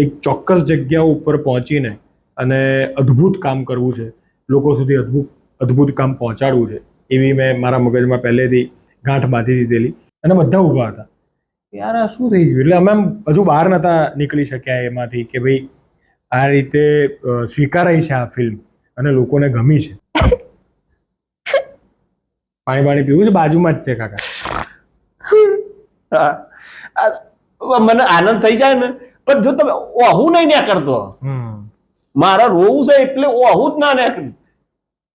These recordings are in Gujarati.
એક ચોક્કસ જગ્યા ઉપર પહોંચીને અને અદ્ભુત કામ કરવું છે, લોકો સુધી અદ્ભુત કામ પહોંચાડવું છે, એવી મેં મારા મગજમાં પહેલેથી ગાંઠ બાંધી દીધેલી. અને બધા ઊભા હતા, યાર આ શું થઈ ગયું. એટલે અમે આમ હજુ બહાર નહોતા નીકળી શક્યા એમાંથી કે ભાઈ આ રીતે સ્વીકારાઈ છે આ ફિલ્મ અને લોકોને ગમી છે. પાણી પીવું છે, બાજુમાં જ છે કાકા. મને આનંદ થઈ જાય ને, પણ જો તમે ઓહું નહીં ના કરતો, મારા રોવું છે એટલે ઓહું જ ના કર્યું.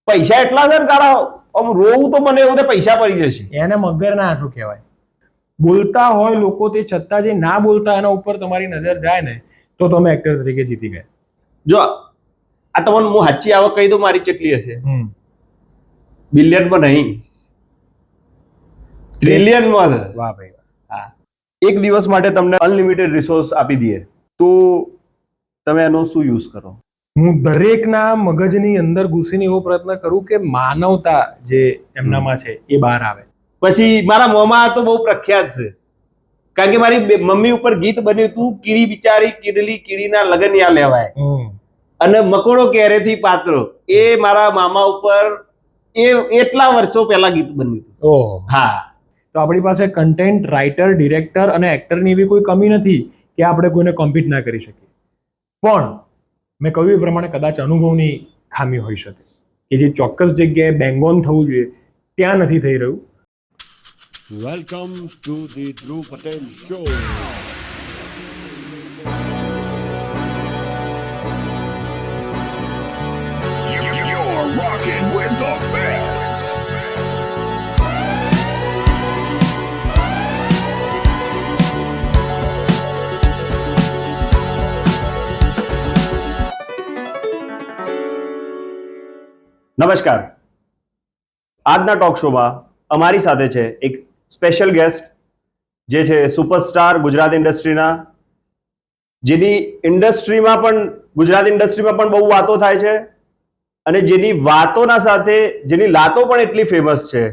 પૈસા એટલા છે ને તારા રોવું તો મને એવું પૈસા પડી જશે. એને મગર ના શું કહેવાય. બોલતા હોય લોકો તે છતાં જે ના બોલતા એના ઉપર તમારી નજર જાય ને તો તમે એક્ટર તરીકે જીતી ગયા. જો આ તમને હું સાચી આવક કહી દઉં મારી કેટલી હશે? બિલિયનમાં નહીં, ટ્રિલિયનમાં છે. વાહ ભાઈ. હા, એક દિવસ માટે તમને અનલિમિટેડ રિસોર્સ આપી દઈએ તો તમે એનો શું યુઝ કરો? હું દરેકના મગજની અંદર ઘૂસીને એવો પ્રયત્ન કરું કે માનવતા જે એમનામાં છે એ બહાર આવે. પછી મારા મોમાં તો બહુ પ્રખ્યાત છે, કારણ કે મારી મમ્મી ઉપર ગીત બન્યું હતું, કીડી બિચારી કીડલી કીડીના લગન યા લેવાય, અને મકોડો કેરેથી પાત્રો. એ મારા મામા ઉપર એટલા વર્ષો પહેલા ગીત બન્યું હતું. હા, તો આપણી પાસે કન્ટેન્ટ રાઇટર, ડિરેક્ટર અને એક્ટરની એવી કોઈ કમી નથી કે આપણે કોઈને કોમ્પિટ ના કરી શકીએ. પણ મેં કહ્યું એ પ્રમાણે કદાચ અનુભવની ખામી હોઈ શકે કે જે ચોક્કસ જગ્યાએ બેંગોન થવું જોઈએ ત્યાં નથી થઈ રહ્યું. Welcome to the Dhruv Patel Show. You're rocking with the best. નમસ્કાર. આજના ટોક શોમાં અમારી સાથે છે એક સ્પેશિયલ ગેસ્ટ, જે છે સુપરસ્ટાર ગુજરાત ઇન્ડસ્ટ્રીના, જેની ગુજરાત ઇન્ડસ્ટ્રીમાં પણ બહુ વાતો થાય છે, અને જેની વાતોના સાથે જેની લાતો પણ એટલી ફેમસ છે,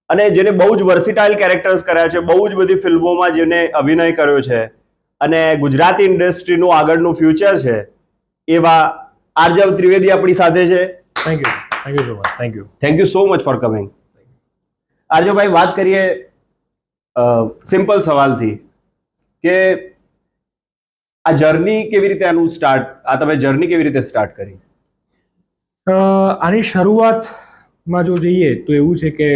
અને જેને બહુ જ વર્સિટાઇલ કેરેક્ટર્સ કર્યા છે, બહુ જ બધી ફિલ્મોમાં જેને અભિનય કર્યો છે, અને ગુજરાતી ઇન્ડસ્ટ્રીનું આગળનું ફ્યુચર છે, એવા આર્જવ ત્રિવેદી આપણી સાથે છે. Thank you so much. Thank you so much for coming. આર્જવભાઈ, વાત કરીએ સિમ્પલ સવાલથી કે આ જર્ની કેવી રીતે તમે જર્ની કેવી રીતે સ્ટાર્ટ કરી? આની શરૂઆતમાં જો જઈએ તો એવું છે કે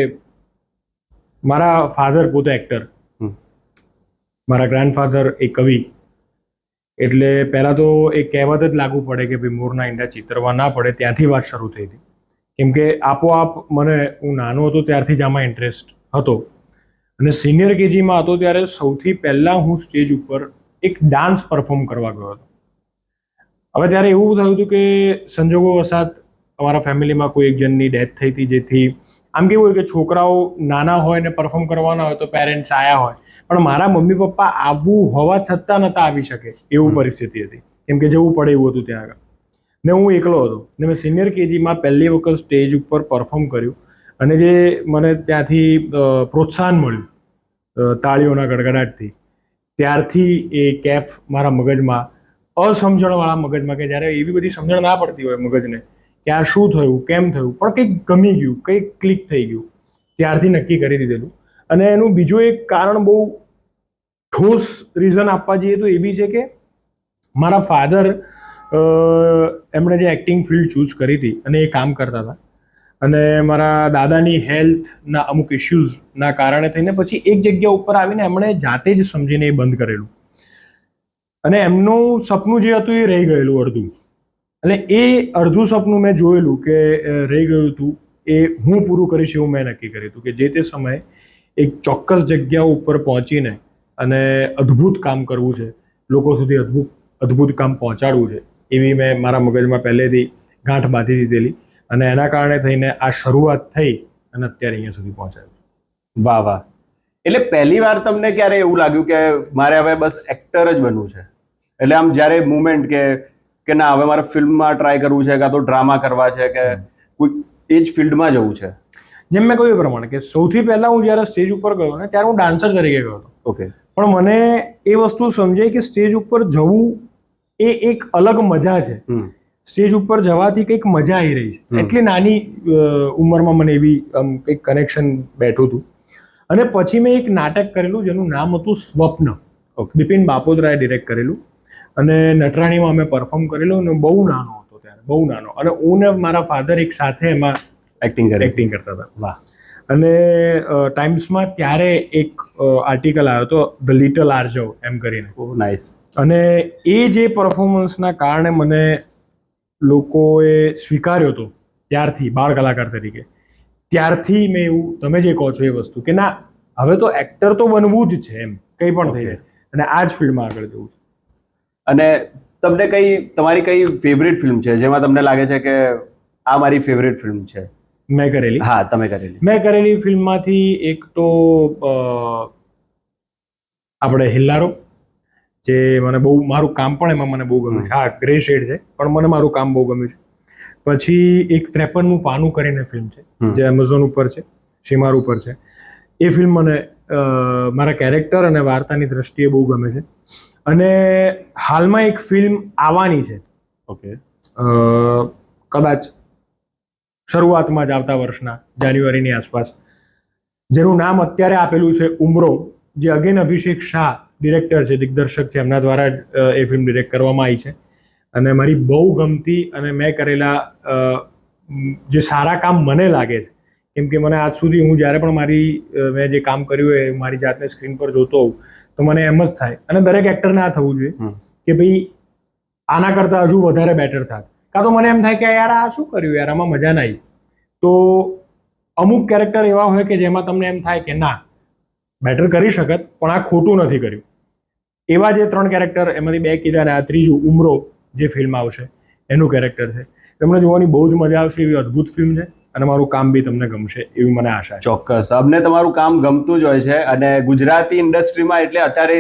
મારા ફાધર પોતે એક્ટર, મારા ગ્રાન્ડફાધર એક કવિ. એટલે પહેલાં તો એ કહેવત જ લાગુ પડે કે ભાઈ મોરના ઈંડા ચિતરવા ના પડે, ત્યાંથી વાત શરૂ થઈ હતી. કેમ કે આપોઆપ હું નાનો હતો ત્યારથી જ આમાં ઇન્ટરેસ્ટ હતો, અને સિનિયર કેજીમાં હતો ત્યારે સૌથી પહેલાં હું સ્ટેજ ઉપર એક ડાન્સ પરફોર્મ કરવા ગયો હતો. હવે ત્યારે એવું થયું હતું કે સંજોગો વસાત અમારા ફેમિલીમાં કોઈ એક જણની ડેથ થઈ હતી, જેથી આમ કેવું હોય કે છોકરાઓ નાના હોય ને પરફોર્મ કરવાના હોય તો પેરેન્ટ્સ આવ્યા હોય, પણ મારા મમ્મી પપ્પા આવવું હોવા છતાં નહોતા આવી શકે એવું પરિસ્થિતિ હતી, કેમ કે જવું પડે એવું હતું ત્યાં આગળ. ને હું એકલો હતો, ને મેં સિનિયર કેજીમાં પહેલી વખત સ્ટેજ ઉપર પરફોર્મ કર્યું, અને જે મને ત્યાંથી પ્રોત્સાહન મળ્યું તાળીઓના ગડગડાટથી, ત્યારથી એ કેફ મારા મગજમાં, અસમજણવાળા મગજમાં, કે જ્યારે એવી બધી સમજણ ના પડતી હોય મગજને કે આ શું થયું, કેમ થયું, પણ કંઈક ગમી ગયું, કંઈક ક્લિક થઈ ગયું, ત્યારથી નક્કી કરી દીધેલું. અને એનું બીજું એક કારણ, બહુ ઠોસ રીઝન આપવા જઈએ તો એ બી છે કે મારા ફાધર એમણે જે એક્ટિંગ ફિલ્ડ ચૂઝ કરી હતી અને એ કામ કરતા હતા, અને મારા દાદાની હેલ્થના અમુક ઇશ્યુઝના કારણે થઈને પછી એક જગ્યા ઉપર આવીને એમણે જાતે જ સમજીને એ બંધ કરેલું, અને એમનું સપનું જે હતું એ રહી ગયેલું અડધું. અને એ અડધું સપનું મેં જોયેલું કે રહી ગયું હતું, એ હું પૂરું કરીશ એવું મેં નક્કી કર્યું હતું કે જે તે સમયે એક ચોક્કસ જગ્યા ઉપર પહોંચીને અને અદ્ભુત કામ કરવું છે, લોકો સુધી અદ્ભુત કામ પહોંચાડવું છે, એવી મેં મારા મગજમાં પહેલેથી ગાંઠ બાંધી દીધેલી, અને એના કારણે થઈને આ શરૂઆત થઈ અને અત્યારે અહીંયા સુધી પહોંચાડ્યું. વાહ વાહ. એટલે પહેલી વાર તમને ક્યારે એવું લાગ્યું કે મારે હવે બસ એક્ટર જ બનવું છે? એટલે આમ જ્યારે મુમેન્ટ કે ના હવે મારે ફિલ્મમાં ટ્રાય કરવું છે, કાં તો ડ્રામા કરવા છે, કે કોઈ એ જ ફિલ્ડમાં જવું છે? જેમ મેં કહ્યું એ પ્રમાણે કે સૌથી પહેલાં હું જ્યારે સ્ટેજ ઉપર ગયો ને ત્યારે હું ડાન્સર તરીકે ગયો હતો. ઓકે. પણ મને એ વસ્તુ સમજાઈ કે સ્ટેજ ઉપર જવું એ એક અલગ મજા છે. સ્ટેજ ઉપર જવાથી કંઈક મજા આવી રહી છે. એટલી નાની ઉંમરમાં મને એવી કંઈક કનેક્શન બેઠું હતું. અને પછી મેં એક નાટક કરેલું જેનું નામ હતું સ્વપ્ન. બિપિન બાપોદરાએ ડિરેક્ટ કરેલું અને નટરાણીમાં અમે પરફોર્મ કરેલું અને બહુ નાનો હતો ત્યારે, બહુ નાનો. અને હું ને મારા ફાધર એક સાથે એમાં એક્ટિંગ કરતા હતા. વાહ. અને ટાઈમ્સમાં ત્યારે એક આર્ટિકલ આવ્યો હતો ધ લિટલ આર્જવ એમ કરીને. નાઇસ. અને એ જે પરફોર્મન્સના કારણે મને લોકોએ સ્વીકાર્યો હતો ત્યારથી બાળ કલાકાર તરીકે. ત્યારથી મેં એવું તમે જે કહો છો એ વસ્તુ કે ના હવે તો એક્ટર તો બનવું જ છે એમ, કંઈ પણ થઈ જાય અને આ જ ફિલ્ડમાં આગળ જવું છે. અને તમને તમારી કઈ ફેવરેટ ફિલ્મ છે જેમાં તમને લાગે છે કે આ મારી ફેવરેટ ફિલ્મ છે? મેં કરેલી? હા, તમે કરેલી. મેં કરેલી ફિલ્મમાંથી એક તો આપણે હિલ્લારો, જે મને બહુ, મારું કામ પણ એમાં મને બહુ ગમ્યું છે. હા, ગ્રે શેડ છે પણ મને મારું કામ બહુ ગમ્યું છે. પછી એક 53મું પાનું કરીને ફિલ્મ છે જે એમેઝોન ઉપર છે, શિમાર ઉપર છે. એ ફિલ્મ મને મારા કેરેક્ટર અને વાર્તાની દ્રષ્ટિએ બહુ ગમે છે. અને હાલમાં એક ફિલ્મ આવવાની છે, ઓકે, કદાચ શરૂઆતમાં જ આવતા વર્ષના જાન્યુઆરીની આસપાસ, જેનું નામ અત્યારે આપેલું છે ઉમરો, જે અગેન અભિષેક શાહ ડિરેક્ટર છે, દિગ્દર્શક છે, એમના દ્વારા જ એ ફિલ્મ ડિરેક્ટ કરવામાં આવી છે. અને મારી બહુ ગમતી અને મેં કરેલા જે સારા કામ મને લાગે છે, કેમ કે મને આજ સુધી હું જ્યારે પણ મેં જે કામ કર્યું હોય મારી જાતને સ્ક્રીન પર જોતો હોઉં તો મને એમ જ થાય, અને દરેક એક્ટરને આ થવું જોઈએ કે ભાઈ આના કરતાં હજુ વધારે બેટર થાત. કાં તો મને એમ થાય કે યાર આ શું કર્યું યાર, આમાં મજા ના આવી. તો અમુક કેરેક્ટર એવા હોય કે જેમાં તમને એમ થાય કે ના બેટર કરી શકત પણ આ ખોટું નથી કર્યું. એવા જે 3 કેરેક્ટર, એમાંથી 2 કીધા ને આ ત્રીજું ઉમરો જે ફિલ્મ આવશે એનું કેરેક્ટર છે. તમને જોવાની બહુ જ મજા આવશે એવી અદ્ભુત ફિલ્મ છે અને મારું કામ બી તમને ગમશે એવી મને આશા છે. ચોક્કસ, અમને તમારું કામ ગમતું જ હોય છે. અને ગુજરાતી ઇન્ડસ્ટ્રીમાં એટલે અત્યારે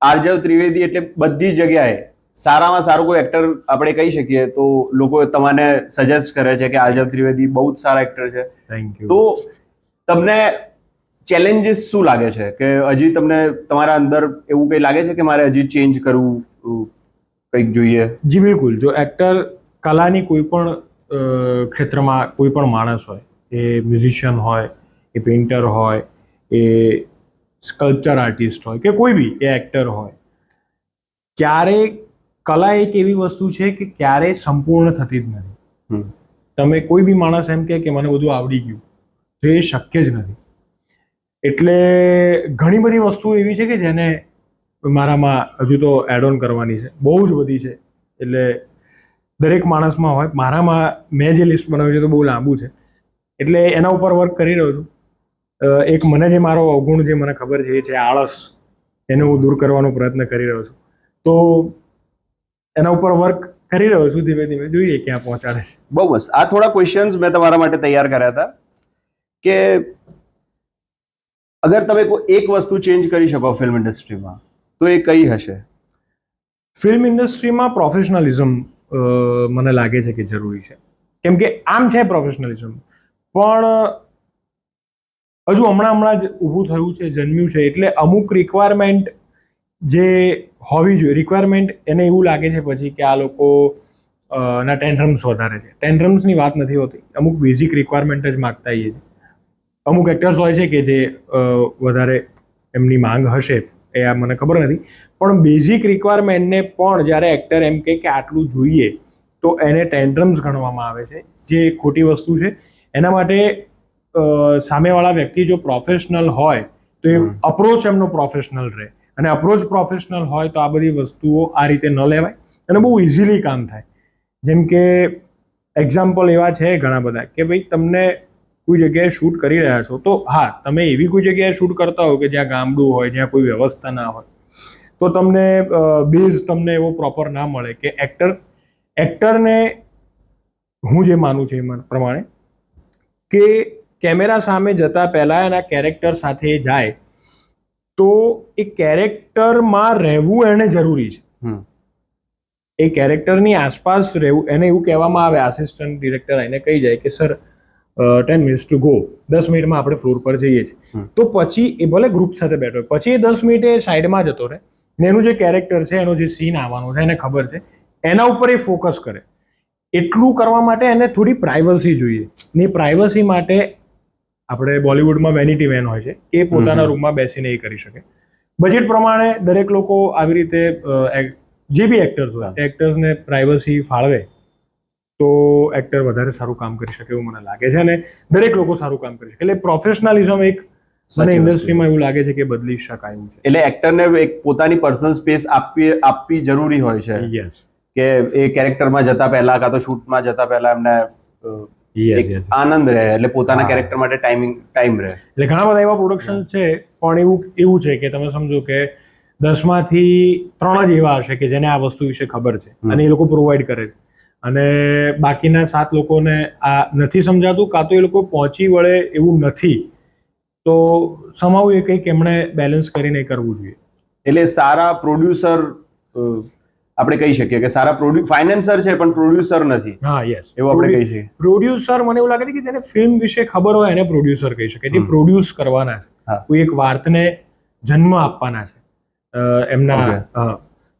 આર્જવ ત્રિવેદી એટલે બધી જગ્યાએ સારામાં સારું કોઈ એક્ટર આપણે કહી શકીએ તો લોકો તમને સજેસ્ટ કરે છે કે આર્જવ ત્રિવેદી બહુ જ સારા એક્ટર છે. Thank you. તો તમને ચેલેન્જીસ શું લાગે છે કે હજી તમને તમારા અંદર એવું કંઈ લાગે છે કે મારે હજી ચેન્જ કરવું, કંઈક જોઈએ? જી બિલકુલ. જો એક્ટર કલાની કોઈ પણ ક્ષેત્રમાં કોઈ પણ માણસ હોય, એ મ્યુઝિશિયન હોય, એ પેઇન્ટર હોય, એ સ્કલ્પચર આર્ટિસ્ટ હોય કે કોઈ બી એ એક્ટર હોય, ક્યારેય કલા એક એવી વસ્તુ છે કે ક્યારેય સંપૂર્ણ થતી જ નથી. તમે કોઈ બી માણસ એમ કે મને બધું આવડી ગયું તો એ શક્ય જ નથી. એટલે ઘણી બધી વસ્તુઓ એવી છે કે જેને મારામાં હજુ તો એડ ઓન કરવાની છે, બહુ જ બધી છે. એટલે દરેક માણસમાં હોય, મારામાં મેં જે લિસ્ટ બનાવ્યું છે તો બહુ લાંબુ છે, એટલે એના ઉપર વર્ક કરી રહ્યો છું. એક મને જે મારો અવગુણ જે મને ખબર છે એ છે આળસ, એને હું દૂર કરવાનો પ્રયત્ન કરી રહ્યો છું. તો એના ઉપર વર્ક કરી રહ્યો છું ધીમે ધીમે, જોઈએ ક્યાં પહોંચાડે છે. બહુ મસ્ત. આ થોડા ક્વેશ્ચન્સ મેં તમારા માટે તૈયાર કર્યા હતા કે અગર તમે કોઈ એક વસ્તુ ચેન્જ કરી શકો ફિલ્મ ઇન્ડસ્ટ્રીમાં તો એ કઈ હશે? ફિલ્મ ઇન્ડસ્ટ્રીમાં પ્રોફેશનલિઝમ મને લાગે છે કે જરૂરી છે. કેમ કે આમ છે પ્રોફેશનલિઝમ, પણ હજુ હમણાં જ ઊભું થયું છે, જન્મ્યું છે. એટલે અમુક રિક્વાયરમેન્ટ જે હોવી જોઈએ, રિક્વાયરમેન્ટ એને એવું લાગે છે પછી કે આ લોકો ના ટેન્ટ્રમ્સ વધારે છે. ટેન્ટ્રમ્સની વાત નથી હોતી, અમુક બેઝિક રિક્વાયરમેન્ટ જ માગતા હોઈએ છીએ. અમુક એક્ટર્સ હોય છે કે જે વધારે એમની માંગ હશે, એ આ મને ખબર નથી, પણ બેઝિક રિક્વાયરમેન્ટને પણ જ્યારે એક્ટર એમ કહે કે આટલું જોઈએ તો એને ટેન્ટ્રમ્સ ગણવામાં આવે છે, જે ખોટી વસ્તુ છે. એના માટે સામેવાળા વ્યક્તિ જો પ્રોફેશનલ હોય તો એ અપ્રોચ એમનો પ્રોફેશનલ રહે, અને અપ્રોચ પ્રોફેશનલ હોય તો આ બધી વસ્તુઓ આ રીતે ન લેવાય અને બહુ ઇઝીલી કામ થાય. જેમ કે એક્ઝામ્પલ એવા છે ઘણા બધા કે ભાઈ તમને કોઈ જગ્યાએ શૂટ કરી રહ્યા છો તો હા, તમે એવી કોઈ જગ્યાએ શૂટ કરતા હો કે જ્યાં ગામડું હોય, જ્યાં કોઈ વ્યવસ્થા ના હોય, તો તમને બેઝ તમને એવો પ્રોપર ના મળે કે એક્ટરને હું જે માનું છું એ પ્રમાણે કે કેમેરા સામે જતા પહેલા એના કેરેક્ટર સાથે જાય તો એ કેરેક્ટરમાં રહેવું એને જરૂરી છે. એ કેરેક્ટરની આસપાસ રહેવું, એને એવું કહેવામાં આવે, આસિસ્ટન્ટ ડિરેક્ટર એને કહી જાય કે સર 10 મિનિટ્સ ટુ ગો, 10 મિનિટમાં આપણે ફ્લોર પર જઈએ છીએ. તો પછી એ ભલે ગ્રુપ સાથે બેઠો હોય, પછી એ 10 મિનિટે સાઈડમાં જતો રહે ને એનું જે કેરેક્ટર છે, એનો જે સીન આવવાનો છે, એને ખબર છે, એના ઉપર એ ફોકસ કરે. એટલું કરવા માટે એને થોડી પ્રાઇવસી જોઈએ. ને પ્રાઇવસી માટે આપણે બોલિવૂડમાં વેનિટી વેન હોય છે કે પોતાના રૂમમાં બેસીને એ કરી શકે. બજેટ પ્રમાણે દરેક લોકો આવી રીતે જે બી એક્ટર્સ હોય એક્ટર્સને પ્રાઇવસી ફાળવે તો એક્ટર વધારે સારું કામ કરી શકે એવું મને લાગે છે, અને દરેક લોકો સારું કામ કરી શકે. એટલે પ્રોફેશનલિઝમ એક મને ઇન્ડસ્ટ્રીમાં એવું લાગે છે કે બદલી શકાય એવું છે. એટલે એક્ટરને એક પોતાની પર્સનલ સ્પેસ આપવી જરૂરી હોય છે. યસ, કે એ કેરેક્ટરમાં જતા પહેલા કાં તો શૂટમાં જતા પહેલા એમને એક યસ. આનંદ રહે, એટલે પોતાના કેરેક્ટર માટે ટાઈમ રહે. એટલે ઘણા બધા એવા પ્રોડક્શન છે, પણ એવું છે કે તમે સમજો કે 10માંથી 3 જ એવા હશે કે જેને આ વસ્તુ વિશે ખબર છે અને એ લોકો પ્રોવાઈડ કરે છે, અને બાકીના 7 લોકોને આ નથી સમજાતું, કાં તો એ લોકો પહોંચી વળે એવું નથી. તો સમાવ એ કંઈક એમણે બેલેન્સ કરીને કરવું જોઈએ. એટલે સારા પ્રોડ્યુસર આપણે કહી શકીએ કે સારા ફાઇનાન્સર છે પણ પ્રોડ્યુસર નથી. હા, યસ, એવું આપણે કહી શકીએ. પ્રોડ્યુસર મને એવું લાગે છે કે જેને ફિલ્મ વિશે ખબર હોય એને પ્રોડ્યુસર કહી શકે, જે પ્રોડ્યુસ કરવાના છે, કોઈ એક વાર્તાને જન્મ આપવાના છે એમના,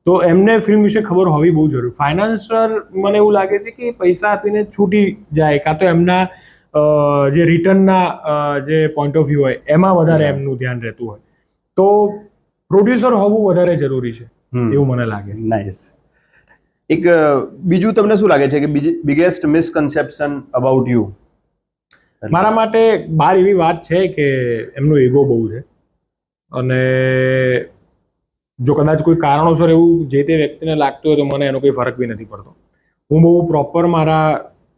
તો એમને ફિલ્મ વિશે ખબર હોવી બહુ જરૂરી. ફાઇનાન્સર મને એવું લાગે છે કે પૈસા આપીને છૂટી જાય, કાં તો એમના જે રિટર્નના જે પોઈન્ટ ઓફ વ્યૂ હોય એમાં વધારે એમનું ધ્યાન રહેતું હોય, તો પ્રોડ્યુસર હોવું વધારે જરૂરી છે એવું મને લાગે. નાઇસ. એક બીજું તમને શું લાગે છે કે બિગેસ્ટ મિસકન્સેપ્શન અબાઉટ યુ? મારા માટે બાર એવી વાત છે કે એમનો ઈગો બહુ છે, અને જો કદાચ કોઈ કારણોસર એવું જે તે વ્યક્તિને લાગતું હોય તો મને એનો કોઈ ફરક બી નથી પડતો. હું બહુ પ્રોપર મારા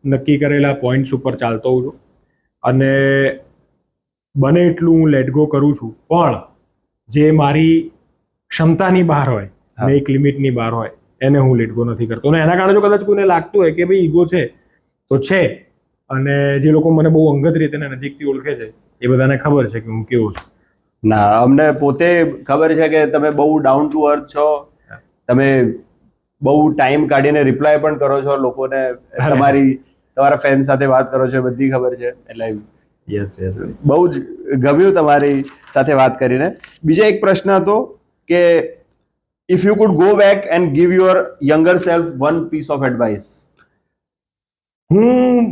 નક્કી કરેલા પોઈન્ટ્સ ઉપર ચાલતો હોઉં છું, અને બને એટલું હું લેટ ગો કરું છું, પણ જે મારી ક્ષમતાની બહાર હોય ને એક લિમિટની બહાર હોય એને હું લેટ ગો નથી કરતો. અને એના કારણે જો કદાચ કોઈને લાગતું હોય કે ભાઈ ઈગો છે તો છે, અને જે લોકો મને બહુ અંગત રીતે નજીકથી ઓળખે છે એ બધાને ખબર છે કે હું કેવો છું. ના, અમને પોતે ખબર છે કે તમે બહુ ડાઉન ટુ અર્થ છો, તમે બહુ ટાઈમ કાઢીને રિપ્લાય પણ કરો છો લોકોને, તમારા ફેન સાથે વાત કરો છો, બધી ખબર છે. એટલે યસ, યસ, બહુ જ ગમ્યું તમારી સાથે વાત કરીને. બીજો એક પ્રશ્ન હતો કે if you could go back and give your younger self one piece of advice. હું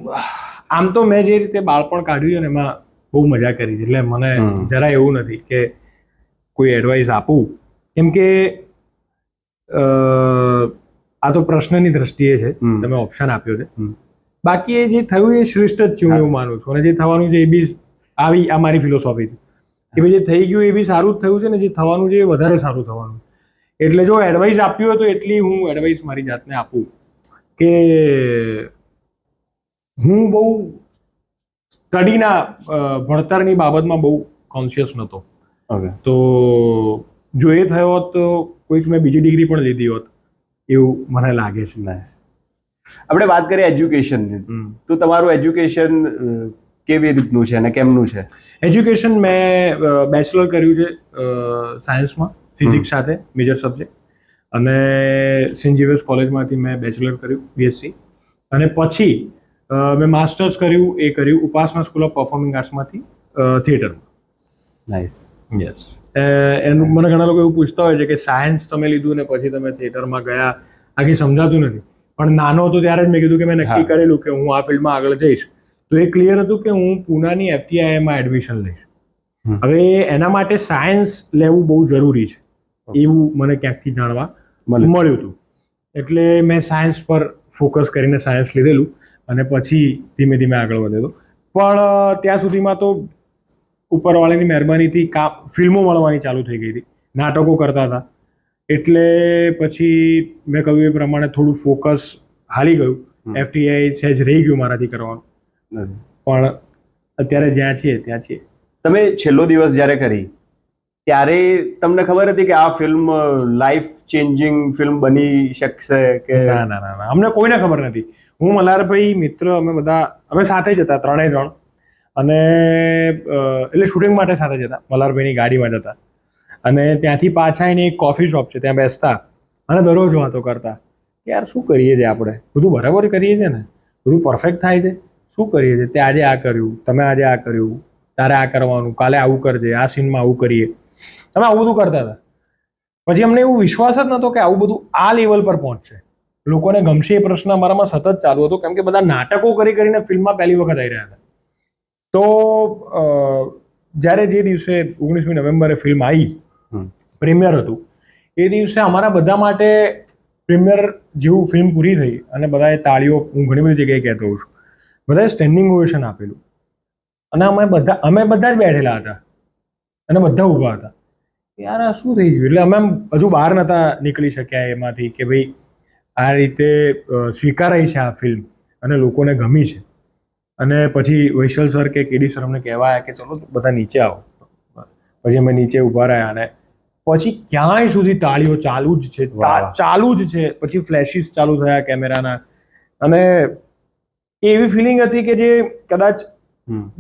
આમ તો મેં જે રીતે બાળપણ કાઢ્યું છે ને એમાં બહુ મજા કરી છે, એટલે મને જરા એવું નથી કે કોઈ એડવાઇસ આપું, કેમ કે આ તો પ્રશ્નની દ્રષ્ટિએ છે, તમે ઓપ્શન આપ્યો છે. બાકી એ જે થયું એ શ્રેષ્ઠ જ છે હું એવું માનું છું, અને જે થવાનું છે એ બી આ મારી ફિલોસોફી છે કે ભાઈ જે થઈ ગયું એ બી સારું જ થયું છે, ને જે થવાનું છે એ વધારે સારું થવાનું. એટલે જો એડવાઇસ આપ્યું હોય તો એટલી હું એડવાઇસ મારી જાતને આપું કે હું બહુ સ્ટડીના ભણતરની બાબતમાં બહુ કોન્શિયસ નહોતો. તો જો એ થયો હોત તો કોઈક મેં બીજી ડિગ્રી પણ લીધી હોત એવું મને લાગે છે. આપણે વાત કરીએ એજ્યુકેશનની, તો તમારું એજ્યુકેશન કેવી રીતનું છે અને કેમનું છે? એજ્યુકેશન મેં બેચલર કર્યું છે સાયન્સમાં, ફિઝિક્સ સાથે મેજર સબ્જેક્ટ, અને સેન્ટ ઝેવિયર્સ કોલેજમાંથી મેં બેચલર કર્યું BSc, અને પછી મેં માસ્ટર્સ કર્યું ઉપાસના સ્કૂલ ઓફ પરફોર્મિંગ આર્ટ્સમાંથી થિયેટરમાં. નાઇસ. યસ. એનું મને ઘણા લોકો એવું પૂછતા હોય છે કે સાયન્સ તમે લીધું ને પછી તમે થિયેટરમાં ગયા, આખી સમજાતું નથી. પણ નાનો હતો ત્યારે જ મેં કીધું કે મેં નક્કી કરેલું કે હું આ ફિલ્ડમાં આગળ જઈશ, તો એ ક્લિયર હતું કે હું પૂનાની FTIમાં એડમિશન લઈશ. હવે એના માટે સાયન્સ લેવું બહુ જરૂરી છે એવું મને ક્યાંકથી જાણવા મળ્યું હતું, એટલે મેં સાયન્સ પર ફોકસ કરીને સાયન્સ લીધેલું, અને પછી ધીમે ધીમે આગળ વધેલો. પણ ત્યાં સુધીમાં તો ઉપરવાળાની મહેરબાનીથી ફિલ્મો મળવાની ચાલુ થઈ ગઈ હતી, નાટકો કરતા હતા, એટલે પછી મેં કહ્યું એ પ્રમાણે થોડું ફોકસ હાલી ગયું. FTI સહેજ રહી ગયું મારાથી કરવાનું, પણ અત્યારે જ્યાં છીએ ત્યાં છીએ. તમે છેલ્લો દિવસ જ્યારે કરી ત્યારે તમને ખબર હતી કે આ ફિલ્મ લાઈફ ચેન્જિંગ ફિલ્મ બની શકશે કે? ના, અમને કોઈને ખબર નથી. હું, મલ્હારભાઈ, મિત્ર, અમે સાથે જ હતા, 3 જણ, અને એટલે શૂટિંગ માટે સાથે જતા, મલ્હારભાઈની ગાડીમાં જતા, અને ત્યાંથી પાછા આવીને એક કોફી શોપ છે ત્યાં બેસતા અને દરરોજ વાતો કરતા કે યાર શું કરીએ છીએ આપણે, બધું બરાબર કરીએ છીએ ને, બધું પરફેક્ટ થાય છે, શું કરીએ છીએ, તે આજે આ કર્યું, તમે આજે આ કર્યું, તારે આ કરવાનું, કાલે આવું કરજે, આ સીનમાં આવું કરીએ, તમે આવું બધું કરતા હતા. પછી અમને એવું વિશ્વાસ જ નહોતો કે આવું બધું આ લેવલ પર પહોંચશે, લોકોને ગમશે એ પ્રશ્ન અમારામાં સતત ચાલુ હતો, કેમ કે બધા નાટકો કરીને ફિલ્મમાં પહેલી વખત આવી રહ્યા હતા. તો જ્યારે જે દિવસે 19મી નવેમ્બરે ફિલ્મ આવી, પ્રીમિયર હતું, એ દિવસે અમારા બધા માટે પ્રીમિયર જેવું ફિલ્મ પૂરી થઈ અને બધાએ તાળીઓ, હું ઘણી બધી જગ્યાએ કહેતો હોઉં છું, બધાએ સ્ટેન્ડિંગ ઓવેશન આપેલું અને અમે બધા જ બેઠેલા હતા અને બધા ઊભા હતા. યાર આ શું થઈ ગયું? એટલે અમે હજુ બહાર નહોતા નીકળી શક્યા એમાંથી કે ભાઈ આ રીતે સ્વીકારાઈ છે આ ફિલ્મ અને લોકોને ગમી છે. અને પછી વૈશલ સર કે કેડી સર અમને કહેવા આવ્યા કે ચલો બધા નીચે આવો. પછી અમે નીચે ઊભા રહ્યા અને પછી ક્યાંય સુધી તાળીઓ ચાલુ જ છે, ચાલુ જ છે. પછી ફ્લેશિસ ચાલુ થયા કેમેરાના અને એવી ફિલિંગ હતી કે જે કદાચ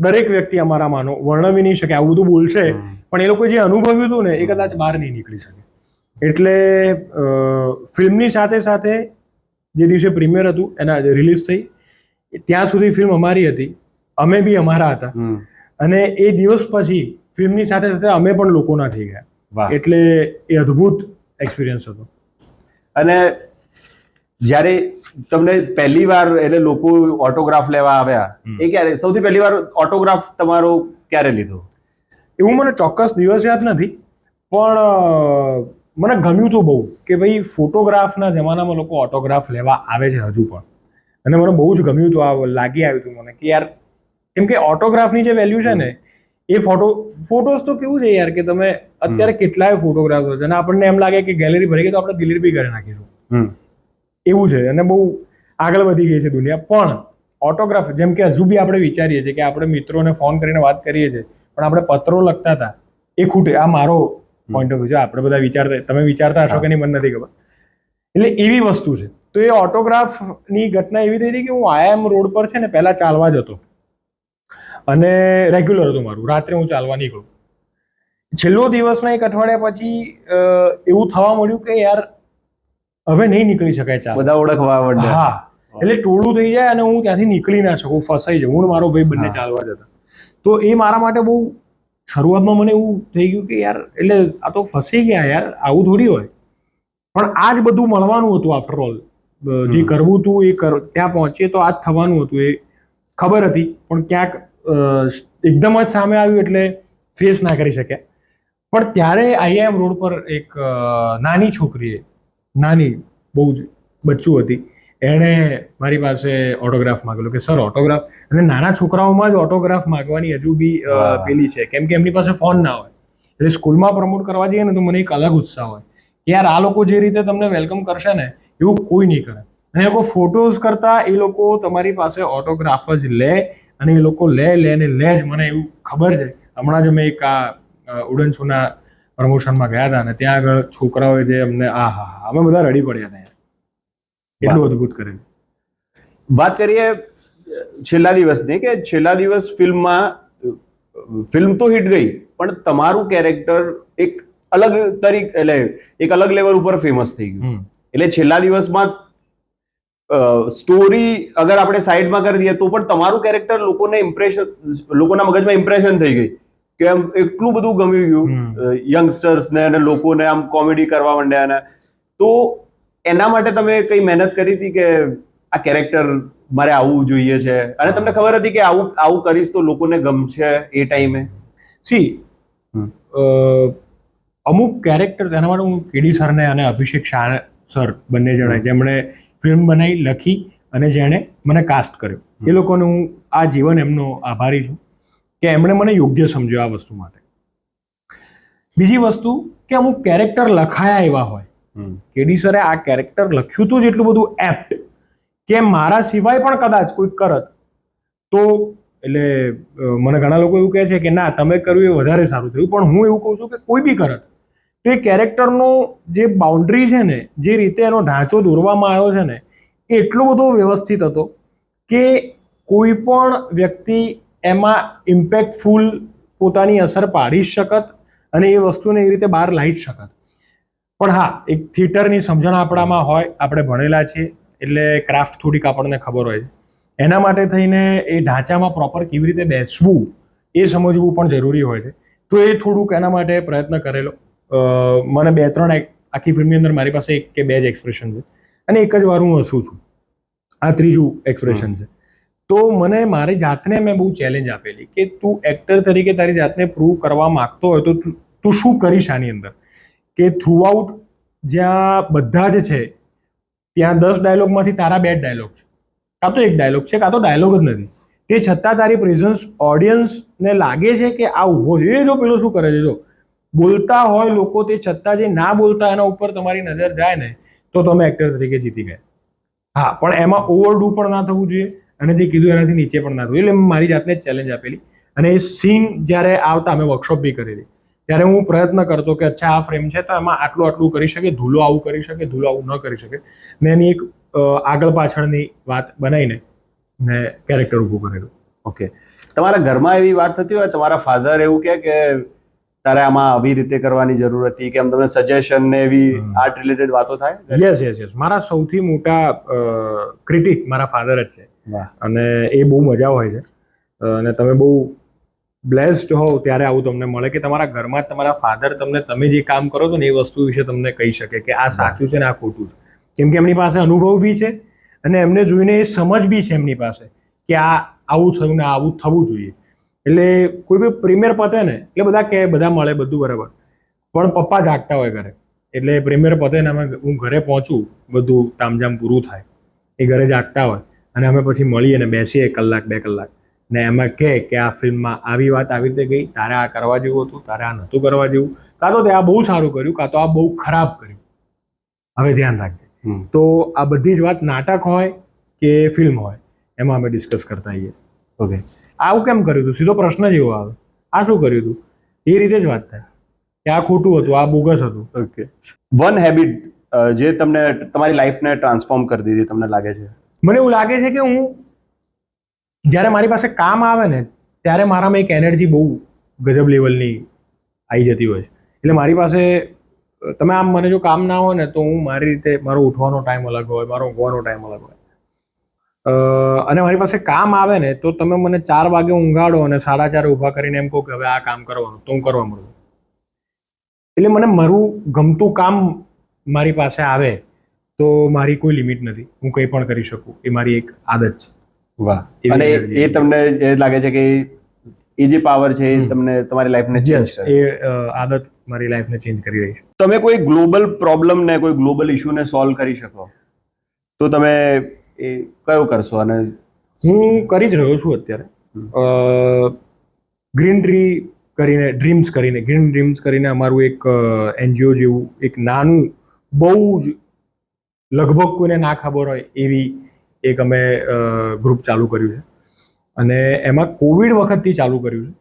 દરેક વ્યક્તિ અમારામાંનો વર્ણવી નહીં શકે. આવું બધું બોલશે પણ એ લોકો જે અનુભવ્યું હતું ને એ કદાચ બહાર નહીં નીકળી શકે. એટલે ફિલ્મની સાથે સાથે જે દિવસે પ્રીમિયર હતું એના રિલીઝ થઈ ત્યાં સુધી ફિલ્મ અમારી હતી, અમે બી અમારા હતા અને એ દિવસ પછી ફિલ્મની સાથે સાથે અમે પણ લોકોના થઈ ગયા. એટલે એ અદ્ભુત એક્સપિરિયન્સ હતો. અને જ્યારે તમને પહેલી વાર એટલે લોકો ઓટોગ્રાફ લેવા આવ્યા, એ ક્યારે સૌથી પહેલી વાર ઓટોગ્રાફ તમારો ક્યારે લીધો? એવું મને ચોક્કસ દિવસ યાદ નથી, પણ મને ગમ્યું હતું બહુ કે ભાઈ ફોટોગ્રાફના જમાનામાં લોકો ઓટોગ્રાફ લેવા આવે છે હજુ પણ, અને મને બહુ જ ગમ્યું હતું. આ લાગી આવ્યું હતું મને કે યાર, કેમ કે ઓટોગ્રાફની જે વેલ્યુ છે ને એ ફોટોઝ તો કેવું છે યાર કે તમે અત્યારે કેટલાય ફોટોગ્રાફ્સ છે અને આપણને એમ લાગે કે ગેલેરી ભરી ગઈ તો આપણે ડિલીટ બી કરી નાખીશું, એવું છે. અને બહુ આગળ વધી ગઈ છે દુનિયા. પણ ઓટોગ્રાફ જેમ કે હજુ બી આપણે વિચારીએ છીએ કે આપણે મિત્રોને ફોન કરીને વાત કરીએ છીએ પણ આપણે પત્રો લખતા હતા, એ ખૂટે. આ મારો પોઈન્ટ ઓફ વ્યૂ છે. આપણે બધા વિચારતા, તમે વિચારતા હશો કે નહીં મને નથી ખબર. એટલે એવી વસ્તુ છે. તો એ ઓટોગ્રાફની ઘટના એવી થઈ હતી કે હું આઈઆઈએમ રોડ પર છે ને પહેલા ચાલવા જતો અને રેગ્યુલર હતું મારું, રાત્રે હું ચાલવા નીકળું. છેલ્લો દિવસના એક અઠવાડિયા પછી એવું થવા મળ્યું કે યાર હવે નહીં નીકળી શકાય ચાલ, બધા ઓળખવા માંડ્યા. હા, એટલે ટોળું થઈ જાય અને હું ત્યાંથી નીકળી ના શકું, ફસાઈ જાઉં. હું મારો ભાઈ બંને ચાલવા જતા. તો એ મારા માટે બહુ શરૂઆતમાં મને એવું થઈ ગયું કે યાર એટલે આ તો ફસાઈ ગયા યાર, આવું થોડી હોય. પણ આ જ બધું મળવાનું હતું આફ્ટર ઓલ. જે કરવું હતું એ ત્યાં પહોંચીએ તો આ જ થવાનું હતું, એ ખબર હતી. પણ ક્યાંક એકદમ જ સામે આવ્યું એટલે ફેસ ના કરી શક્યા. પણ ત્યારે આઈઆઈએમ રોડ પર એક નાની છોકરીએ, નાની બહુ જ બચ્ચું હતી, એણે મારી પાસે ઓટોગ્રાફ માંગેલો કે સર ઓટોગ્રાફ. અને નાના છોકરાઓમાં જ ઓટોગ્રાફ માંગવાની હજુ બી પેલી છે, કેમ કે એમની પાસે ફોન ના હોય. એટલે સ્કૂલમાં પ્રમોટ કરવા જઈએ ને તો મને એક અલગ ઉત્સાહ હોય કે યાર આ લોકો જે રીતે તમને વેલકમ કરશે ને એવું કોઈ નહીં કરે. અને એ લોકો ફોટોઝ કરતા એ લોકો તમારી પાસે ઓટોગ્રાફ જ લે અને એ લોકો લે જ. મને એવું ખબર છે, હમણાં જ અમે એક આ ઉડન શોના પ્રમોશનમાં ગયા હતા અને ત્યાં આગળ છોકરાઓએ જે અમને અમે બધા રડી પડ્યા હતા યાર, એટલું અદભુત કરેલું. વાત કરીએ છેલ્લા દિવસની, કે છેલ્લા દિવસ ફિલ્મ તો હિટ ગઈ પણ તમારું કેરેક્ટર એક અલગ તરીકે એટલે એક અલગ લેવલ ઉપર ફેમસ થઈ ગયું. એટલે છેલ્લા દિવસમાં સ્ટોરી અગર આપણે સાઈડમાં કરી દઈએ તો પણ તમારું કેરેક્ટર લોકોના મગજમાં ઇમ્પ્રેશન થઈ ગઈ કે આમ એટલું બધું ગમી ગયું યંગસ્ટર્સને અને લોકોને આમ કોમેડી કરવા માંડ્યા. ને તો એના માટે તમે કઈ મહેનત કરી હતી કે આ કેરેક્ટર મારે આવવું જોઈએ છે અને તમને ખબર હતી કે આવું કરીશ તો લોકોને ગમશે એ ટાઈમે? અમુક કેરેક્ટર્સ, એના માટે હું કેડી સરને અને અભિષેક શાહ સર બંને જણાએ જેમણે ફિલ્મ બનાવી, લખી અને જેણે મને કાસ્ટ કર્યો, એ લોકોને હું આ જીવન એમનો આભારી છું કે એમણે મને યોગ્ય સમજ્યો આ વસ્તુ માટે. બીજી વસ્તુ કે અમુક કેરેક્ટર લખાયા એવા હોય, કેડી સરે આ કેરેક્ટર લખ્યું હતું જેટલું બધું એપ્ટ કે મારા સિવાય પણ કદાચ કોઈ કરત તો, એટલે મને ઘણા લોકો એવું કહે છે કે ના તમે કર્યું એ વધારે સારું થયું, પણ હું એવું કહું છું કે કોઈ બી કરત તો એ કેરેક્ટરનો જે બાઉન્ડ્રી છે ને, જે રીતે એનો ઢાંચો દોરવામાં આવ્યો છે ને, એ એટલો બધો વ્યવસ્થિત હતો કે કોઈ પણ વ્યક્તિ એમાં ઇમ્પેક્ટફુલ પોતાની અસર પાડી શકત અને એ વસ્તુને એ રીતે બહાર લાવી જ શકત. પણ હા, એક થિયેટરની સમજણ આપણામાં હોય, આપણે ભણેલા છીએ એટલે ક્રાફ્ટ થોડીક આપણને ખબર હોય છે. એના માટે થઈને એ ઢાંચામાં પ્રોપર કેવી રીતે બેસવું એ સમજવું પણ જરૂરી હોય છે. તો એ થોડુંક એના માટે પ્રયત્ન કરેલો. મને 2-3 આખી ફિલ્મની અંદર મારી પાસે 1 કે 2 જ એક્સપ્રેશન છે અને એક જ વાર હું હસું છું. આ ત્રીજું એક્સપ્રેશન છે. તો મને મારી જાતને મેં બહુ ચેલેન્જ આપેલી કે તું એક્ટર તરીકે તારી જાતને પ્રૂવ કરવા માંગતો હોય તો તું શું કરીશ આની અંદર, કે થ્રુઆઉટ જ્યાં બધા જ છે ત્યાં 10 ડાયલોગમાંથી તારા 2 જ ડાયલોગ છે, કાં તો એક ડાયલોગ છે કાં તો ડાયલોગ જ નથી. તે છતાં તારી પ્રેઝન્સ ઓડિયન્સને લાગે છે કે આ ઊભો છે, એ જો પેલો શું કરે છે, જો બોલતા હોય લોકો તે છતાં જે ના બોલતા એના ઉપર તમારી નજર જાય ને તો તમે એક્ટર તરીકે જીતી ગયા. હા, પણ એમાં ઓવરડુ પણ ના થવું જોઈએ અને જે કીધું એનાથી નીચે પણ ના થવું. એટલે મેં મારી જાતને જ ચેલેન્જ આપેલી અને એ સીન જ્યારે આવતા અમે વર્કશોપ બી કરેલી ત્યારે હું પ્રયત્ન કરતો કે અચ્છા આ ફ્રેમ છે તો એમાં આટલું આટલું કરી શકે, ધૂલો આવું કરી શકે, ધૂલો આવું ન કરી શકે, ને એની એક આગળ પાછળની વાત બનાવીને મેં કેરેક્ટર ઊભું કરેલું. ઓકે, તમારા ઘરમાં એવી વાત થતી હોય, તમારા ફાધર એવું કહે કે તારે આમાં આવી રીતે કરવાની જરૂર હતી, કે આમ તમને સજેશન ને એવી આર્ટ રિલેટેડ વાતો થાય? યસ. મારા સૌથી મોટા ક્રિટિક મારા ફાધર જ છે. વાહ. અને એ બહુ મજા હોય છે અને તમે બહુ બ્લેસ્ડ હોવ ત્યારે આવું તમને મળે કે તમારા ઘરમાં તમારા ફાધર તમને તમે જે કામ કરો છો ને એ વસ્તુ વિશે તમને કહી શકે કે આ સાચું છે ને આ ખોટું છે. કેમ કે એમની પાસે અનુભવ બી છે અને એમને જોઈને એ સમજ બી છે એમની પાસે કે આ આવું થયું ને આવું થવું જોઈએ. એટલે કોઈ બી પ્રીમિયર પતે ને એટલે બધા કે બધા મળે બધું બરાબર, પણ પપ્પા જાગતા હોય ઘરે, એટલે પ્રીમિયર પતે ને અમે હું ઘરે પહોંચું, બધું તામઝામ પૂરું થાય, એ ઘરે જાગતા હોય અને અમે પછી મળીએ ને બેસીએ 1 કલાક 2 કલાક ને એમાં કહે કે આ ફિલ્મમાં આવી વાત આવી રીતે ગઈ, તારે આ કરવા જેવું હતું, તારે આ નહોતું કરવા જેવું, કાં તો તે આ બહુ સારું કર્યું કાં તો આ બહુ ખરાબ કર્યું, હવે ધ્યાન રાખજે. તો આ બધી જ વાત નાટક હોય કે ફિલ્મ હોય એમાં અમે ડિસ્કસ કરતા આવીએ. ઓકે, આવું કેમ કર્યું હતું, સીધો પ્રશ્ન જ એવો આવે, આ શું કર્યું હતું, એ રીતે જ વાત થાય કે આ ખોટું હતું, આ બોગસ હતું. ઓકે, વન હેબિટ જે તમને તમારી લાઈફને ટ્રાન્સફોર્મ કરી દીધી તમને લાગે છે? મને એવું લાગે છે કે હું જ્યારે મારી પાસે કામ આવે ને ત્યારે મારામાં એક એનર્જી બહુ ગજબ લેવલની આવી જતી હોય છે. એટલે મારી પાસે તમે આમ મને જો કામ ના હોય ને તો હું મારી રીતે, મારો ઉઠવાનો ટાઈમ અલગ હોય, મારો ઊંઘવાનો ટાઈમ અલગ હોય, અને મારી પાસે કામ આવે ને તો તમે મને 4 વાગે ઊંઘાડો અને 4:30 ઊભા કરીને એમ કહો કે હવે આ કામ કરવાનું, તો હું કરવા મળું. એટલે મને મારું ગમતું કામ મારી પાસે આવે તો મારી કોઈ લિમિટ નથી, હું કંઈ પણ કરી શકું, એ મારી એક આદત છે. વાહ. અને એ તમને એ લાગે છે કે એ જે પાવર છે એ તમને તમારી લાઈફને ચેન્જ કરે? એ આદત મારી લાઈફને ચેન્જ કરી રહી છે. તમે કોઈ ગ્લોબલ પ્રોબ્લેમ ને કોઈ ગ્લોબલ ઇશ્યુને સોલ્વ કરી શકો તો તમે એ કયો કરશો? અને હું કરી જ રહ્યો છું અત્યારે. ગ્રીન ડ્રીમ્સ કરીને અમારું એક એનજીઓ જેવું એક નાનું, બહુ જ લગભગ કોઈને ના ખબર હોય એવી એક અમે ગ્રુપ ચાલુ કર્યું છે અને એમાં કોવિડ વખતથી ચાલુ કર્યું છે.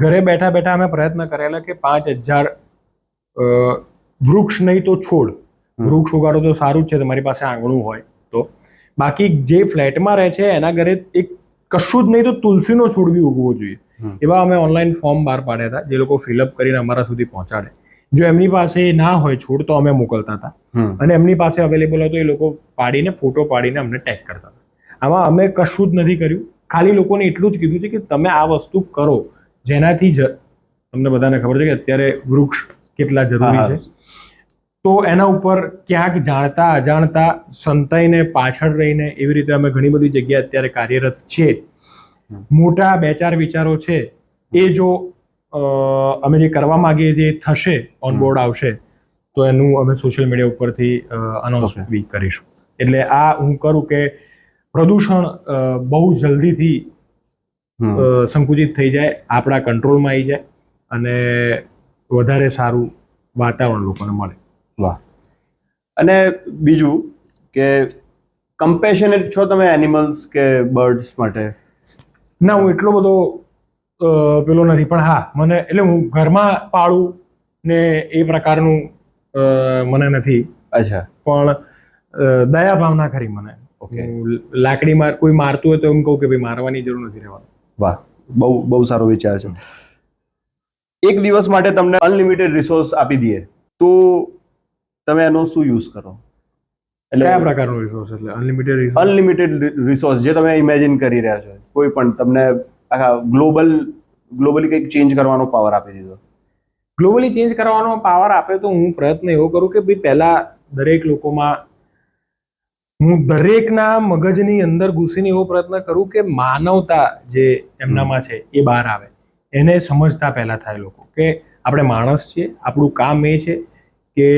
ઘરે બેઠા બેઠા અમે પ્રયત્ન કરેલા કે 5000 વૃક્ષ નહીં તો છોડ, વૃક્ષ ઉગાડો તો સારું જ છે તમારી પાસે આંગણું હોય તો, બાકી જે ફ્લેટમાં રહે છે એના ઘરે એક કશું જ નહીં તો તુલસીનો છોડ બી ઉગવો જોઈએ. એવા અમે ઓનલાઈન ફોર્મ બહાર પાડ્યા હતા જે લોકો ફિલઅપ કરીને અમારા સુધી પહોંચાડે. જો એમની પાસે ના હોય છોડ તો અમે મોકલતા હતા અને એમની પાસે અવેલેબલ હોય તો એ લોકો પાડીને, ફોટો પાડીને અમને ટેગ કરતા હતા. આમાં અમે કશું જ નથી કર્યું, ખાલી લોકોને એટલું જ કીધું છે કે તમે આ વસ્તુ કરો જેનાથી તમને બધાને ખબર છે કે અત્યારે વૃક્ષ કેટલા જરૂરી છે. તો એના ઉપર ક્યાંક જાણતા અજાણતા સંતાઈને પાછળ રહીને એવી રીતે અમે ઘણી બધી જગ્યાએ અત્યારે કાર્યરત છે. મોટા 2-4 વિચારો છે એ જો અમે જે કરવા માંગીએ જે થશે, ઓનબોર્ડ આવશે તો એનું અમે સોશિયલ મીડિયા ઉપરથી અનાઉન્સ બી કરીશું. એટલે આ હું કરું કે પ્રદૂષણ બહુ જલ્દીથી સંકુચિત થઈ જાય, આપણા કંટ્રોલમાં આવી જાય અને વધારે સારું વાતાવરણ લોકોને મળે. વાહ. અને બીજું કે કમ્પેશનેટ છો તમે એનિમલ્સ કે બર્ડ્સ માટે? ના, હું એટલો બધો પેલો નથી, પણ હા મને, એટલે હું ઘરમાં પાળું ને એ પ્રકારનું મને નથી. અચ્છા. પણ દયા ભાવના ખરી મને. ઓકે. લાકડી કોઈ મારતું હોય તો એમ કહું કે ભાઈ મારવાની જરૂર નથી રહેવાનું. વાહ, બહુ સારો વિચાર છે. એક દિવસ માટે તમને અનલિમિટેડ રિસોર્સ આપી દઈએ તો તમે એનો શું યુઝ કરો? એટલે કયા પ્રકારનો રિસોર્સ? એટલે અનલિમિટેડ રિસોર્સ જે તમે ઇમેજિન કરી રહ્યા છો, કોઈ પણ તમને આખા ગ્લોબલી કંઈક ચેન્જ કરવાનો પાવર આપી દીધો. ગ્લોબલી ચેન્જ કરવાનો પાવર આપે તો હું પ્રયત્ન એવો કરું કે ભાઈ પહેલા દરેક લોકોમાં હું દરેકના મગજની અંદર ઘૂસીને એવો પ્રયત્ન કરું કે માનવતા જે એમનામાં છે એ બહાર આવે, એને સમજતા પહેલા થાય લોકો કે આપણે માણસ છીએ, આપણું કામ એ છે કે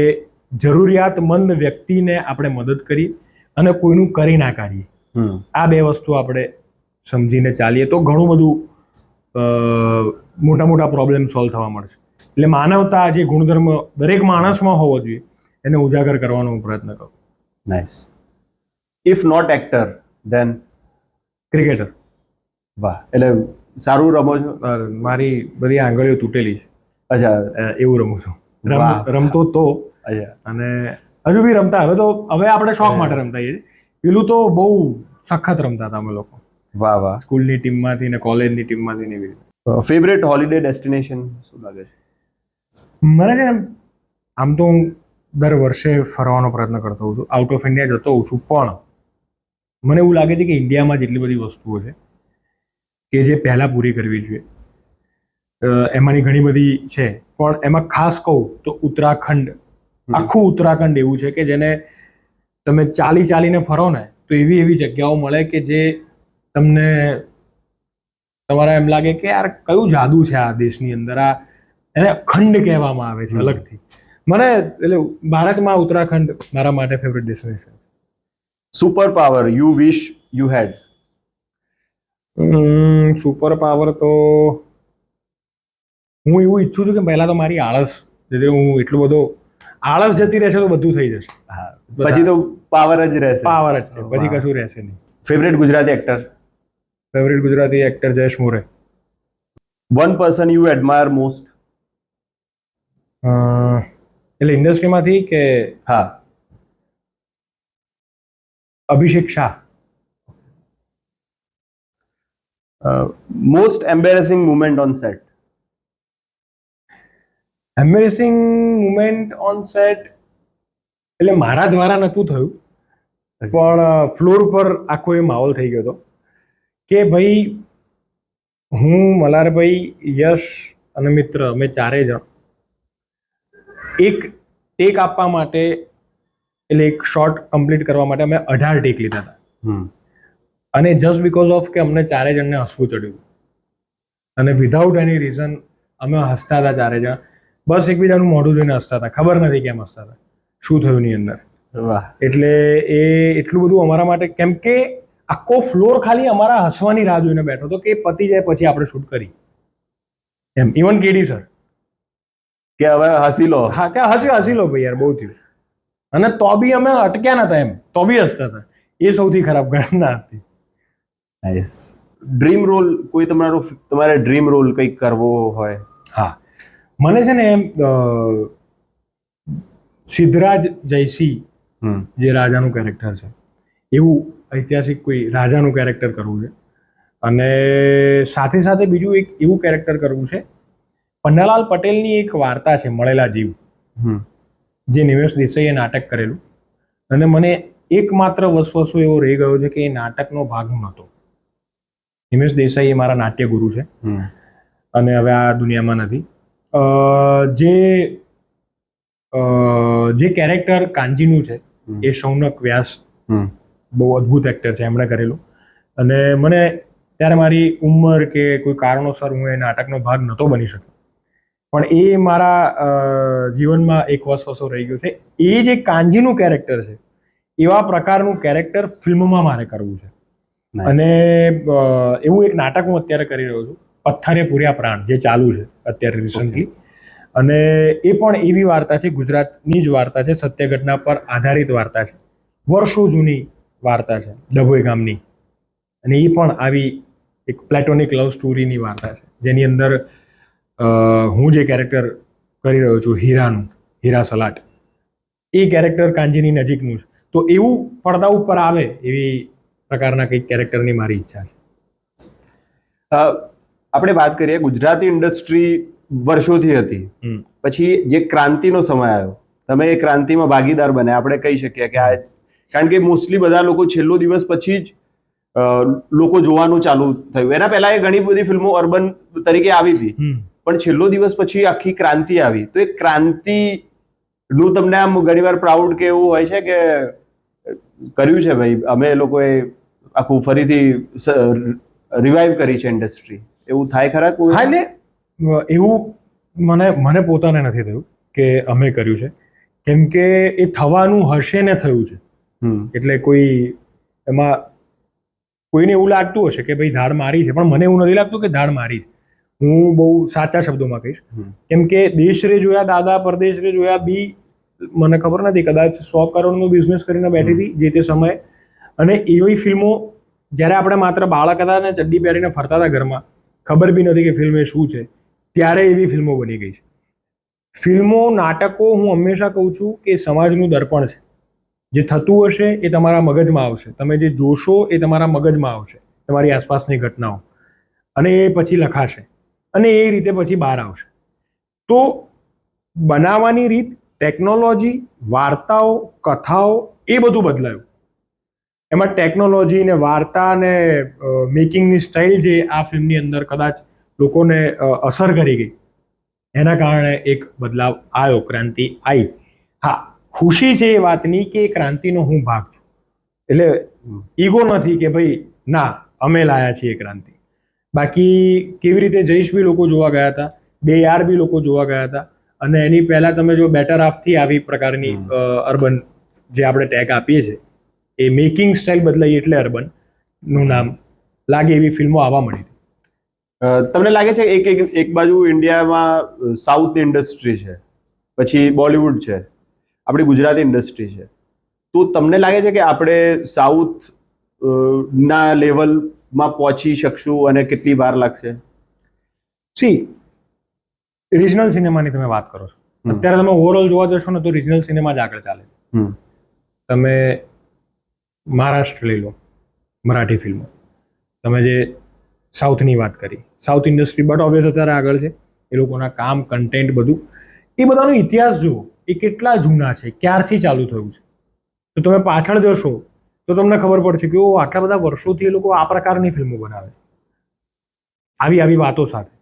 જરૂરિયાતમંદ વ્યક્તિને આપણે મદદ કરીએ અને કોઈનું કરી ના કાઢીએ. આ બે વસ્તુ આપણે સમજીને ચાલીએ તો ઘણું બધું મોટા મોટા પ્રોબ્લેમ સોલ્વ થવા મળશે. એટલે માનવતા જે ગુણધર્મ દરેક માણસમાં હોવો જોઈએ એને ઉજાગર કરવાનો હું પ્રયત્ન કરું. Nice. If not actor then cricketer. વાહ, એટલે સારું રમો છો. મારી બધી આંગળીઓ તૂટેલી છે. અચ્છા, એવું રમું છું. વાહ. રમતો તો અચ્છા, અને હજુ બી રમતા. હવે આપણે શોખ માટે રમતા છીએ. પેલું તો બહુ સખત રમતા હતા અમે લોકો. વાહ વાહ. સ્કૂલની ટીમમાંથી ને કોલેજની ટીમમાંથી ને એવી રીતે. ફેવરેટ હોલિડે ડેસ્ટિનેશન શું લાગે છે? મને છે ને આમ તો હું દર વર્ષે ફરવાનો પ્રયત્ન કરતો હોઉં છું, આઉટ ઓફ ઇન્ડિયા જતો હોઉં છું, પણ મને એવું લાગે છે કે ઇન્ડિયામાં જેટલી બધી વસ્તુઓ છે કે જે પહેલાં પૂરી કરવી જોઈએ, એમાંની ઘણી બધી છે, પણ એમાં ખાસ કહું તો ઉત્તરાખંડ. આખું ઉત્તરાખંડ એવું છે કે જેને તમે ચાલીને ફરો ને તો એવી એવી જગ્યાઓ મળે કે જે તમને તમારા એમ લાગે કે યાર કયું જાદુ છે આ દેશની અંદર. આ એને ખંડ કહેવામાં આવે છે અલગથી. મને એટલે ભારતમાં ઉત્તરાખંડ મારા માટે favourite destination. Super power you wish you had. Super power તો હું એવું ઈચ્છું છું કે પહેલા તો મારી આળસ, જેથી હું એટલો બધો આળસ જતી રહેશે તો બધું થઈ જશે. પછી તો પાવર જ રહેશે. પાવર જ છે, પછી કશું રહેશે નહીં. Favourite Gujarati actor. Favourite Gujarati actor Jayesh More. One person you admire most. એટલે ઇન્ડસ્ટ્રીમાંથી કે હા. Abhishek Shah. Most embarrassing moment on set. Embarrassing moment on set એટલે મારા દ્વારા નહોતું થયું, પણ ફ્લોર પર આખો એ માહોલ થઈ ગયો હતો કે ભાઈ હું, મલ્હારભાઈ, યશ અને મિત્ર અમે ચારેય જણ એક ટેક આપવા માટે, એટલે એક શોટ કમ્પ્લીટ કરવા માટે અમે 18 ટેક લીધા હતા. અને જસ્ટ બીકોઝ ઓફ કે અમને ચારેય જણને હસવું ચડ્યું અને વિધાઉટ એની રીઝન અમે હસતા હતા ચારે જણ. બસ એકબીજાનું મોઢું જોઈને હસતા હતા, ખબર નથી કેમ હસતા હતા, શું થયું ની અંદર. એટલે એ એટલું બધું અમારા માટે, કેમ કે આખો ફ્લોર ખાલી અમારા હસવાની રાહ જોઈને બેઠો હતો કે પતી જાય પછી આપણે શૂટ કરી એમ. ઇવન કેડી સર કે હવે હસી લો. હા, કે હસી લો ભાઈ યાર, બહુ થયું. અને તો બી અમે અટક્યા નતા એમ, તો બી હસતા હતા. એ સૌથી ખરાબ ઘટના હતી. નાઇસ. ડ્રીમ રોલ કોઈ તમારે ડ્રીમ રોલ કંઈક કરવો હોય? હા, મને છે ને સિદ્ધરાજ જયસિંહ જે રાજાનું કેરેક્ટર છે એવું ઐતિહાસિક કોઈ રાજાનું કેરેક્ટર કરવું છે. અને સાથે સાથે બીજું એક એવું કેરેક્ટર કરવું છે. પન્નાલાલ પટેલની એક વાર્તા છે મળેલા જીવ, જે નિમેશ દેસાઈએ નાટક કરેલું, અને મને એકમાત્ર વસવસો એવો રહી ગયો છે કે એ નાટકનો ભાગ હું નહોતો. નિમેશ દેસાઈ એ મારા નાટ્ય ગુરુ છે અને હવે આ દુનિયામાં નથી. જે કેરેક્ટર કાંજીનું છે એ શૌનક વ્યાસ બહુ અદ્ભુત એક્ટર છે, એમણે કરેલું. અને મને ત્યારે મારી ઉંમર કે કોઈ કારણોસર હું એ નાટકનો ભાગ નહોતો બની શક્યો, પણ એ મારા જીવનમાં એક વસવસો રહી ગયું છે. એ જે કાંજીનું કેરેક્ટર છે એવા પ્રકારનું કેરેક્ટર ફિલ્મમાં મારે કરવું છે. અને એવું એક નાટક હું અત્યારે કરી રહ્યો છું, પથ્થરે પૂર્યા પ્રાણ, જે ચાલુ છે અત્યારે રિસન્ટલી. અને એ પણ એવી વાર્તા છે, ગુજરાતની જ વાર્તા છે, સત્ય ઘટના પર આધારિત વાર્તા છે, વર્ષો જૂની વાર્તા છે, ડભોઈ ગામની. અને એ પણ આવી એક પ્લેટોનિક લવ સ્ટોરીની વાર્તા છે, જેની અંદર હું જે કેરેક્ટર કરી રહ્યો છું હીરા સલાટ, એ કેરેક્ટર કાંજીની નજીકનું છે. તો એવું પડદા ઉપર આવે એવી પ્રકારના કંઈક કેરેક્ટરની મારી ઈચ્છા છે. આપણે વાત કરીએ, ગુજરાતી ઇન્ડસ્ટ્રી વર્ષોથી હતી, પછી જે ક્રાંતિનો સમય આવ્યો, તમે એ ક્રાંતિમાં ભાગીદાર બન્યા, આપણે કહી શકીએ કે આ, કારણ કે મોસ્ટલી બધા લોકો છેલ્લો દિવસ પછી જ લોકો જોવાનું ચાલુ થયું. એના પહેલા એ ઘણી બધી ફિલ્મો અર્બન તરીકે આવી હતી, પણ છેલ્લો દિવસ પછી આખી ક્રાંતિ આવી, તો એ ક્રાંતિનું તમને આમ ઘણીવાર પ્રાઉડ કે એવું હોય છે કે કર્યું છે ભાઈ અમે લોકોએ આખું ફરીથી રિવાઇવ કરી છે ઇન્ડસ્ટ્રી, એવું થાય ખરા કોઈ? હા, એટલે એવું મને પોતાને નથી થયું કે અમે કર્યું છે, કેમ કે એ થવાનું હશે ને થયું છે. એટલે કોઈ એમાં કોઈને એવું લાગતું હશે કે ભાઈ ધાડ મારી છે, પણ મને એવું નથી લાગતું કે ધાડ મારી છે. હું બહુ સાચા શબ્દોમાં કહીશ, કેમ કે દેશ રે જોયા દાદા પરદેશ રે જોયા બી મને ખબર નથી, કદાચ 100 કરોડનો બિઝનેસ કરીને બેઠી હતી જે તે સમયે. અને એવી ફિલ્મો જ્યારે આપણે માત્ર બાળક હતા ને ચડ્ડી પહેરીને ફરતા હતા ઘરમાં, ખબર બી નથી કે ફિલ્મ એ શું છે, ત્યારે એવી ફિલ્મો બની ગઈ છે. ફિલ્મો, નાટકો, હું હંમેશા કહું છું કે સમાજનું દર્પણ છે. જે થતું હશે એ તમારા મગજમાં આવશે, તમે જે જોશો એ તમારા મગજમાં આવશે, તમારી આસપાસની ઘટનાઓ, અને એ પછી લખાશે અને એ રીતે પછી બહાર આવશે. તો બનાવવાની રીત, ટેકનોલોજી, વાર્તાઓ, કથાઓ એ બધું બદલાયું. એમાં ટેકનોલોજી ને વાર્તા ને મેકિંગની સ્ટાઇલ જે આ ફિલ્મની અંદર કદાચ લોકોને અસર કરી ગઈ, એના કારણે એક બદલાવ આવ્યો, ક્રાંતિ આવી. હા, ખુશી છે એ વાતની કે ક્રાંતિનો હું ભાગ છું. એટલે ઈગો નથી કે ભાઈ ના અમે લાયા છીએ ક્રાંતિ. બાકી કેવી રીતે જઈશ બી લોકો જોવા ગયા હતા, બે યાર બી લોકો જોવા ગયા હતા. અને એની પહેલા તમે જો બેટર હાફથી આવી પ્રકારની અર્બન જે આપણે ટેગ આપીએ છીએ, એ મેકિંગ સ્ટાઇલ બદલાઈ એટલે અર્બન નું નામ લાગે એવી ફિલ્મો આવવા મળી. તમને લાગે છે એક બાજુ ઇન્ડિયામાં સાઉથ ઇન્ડસ્ટ્રી છે, પછી બોલિવૂડ છે, આપણી ગુજરાતી ઇન્ડસ્ટ્રી છે, તો તમને લાગે છે કે આપણે સાઉથ ના લેવલમાં પહોંચી શકશું અને કેટલી વાર લાગશે? સી, રિજનલ સિનેમાની તમે વાત કરો છો, અત્યારે તમે ઓવરઓલ જોવા જશો ને તો રિજનલ સિનેમા જ આગળ ચાલે છે. તમે મહારાષ્ટ્ર લઈ લો, મરાઠી ફિલ્મો, તમે જે સાઉથની વાત કરી, સાઉથ ઇન્ડસ્ટ્રી બટ ઓબ્વિયસ અત્યારે આગળ છે. એ લોકોના કામ, કન્ટેન્ટ, બધું, એ બધાનો ઇતિહાસ જુઓ, એ કેટલા જૂના છે, ક્યારથી ચાલુ થયું છે. તો તમે પાછળ જશો તો તમને ખબર પડશે કે આટલા બધા વર્ષોથી એ લોકો આ પ્રકારની ફિલ્મો બનાવે છે, આવી વાતો સાથે.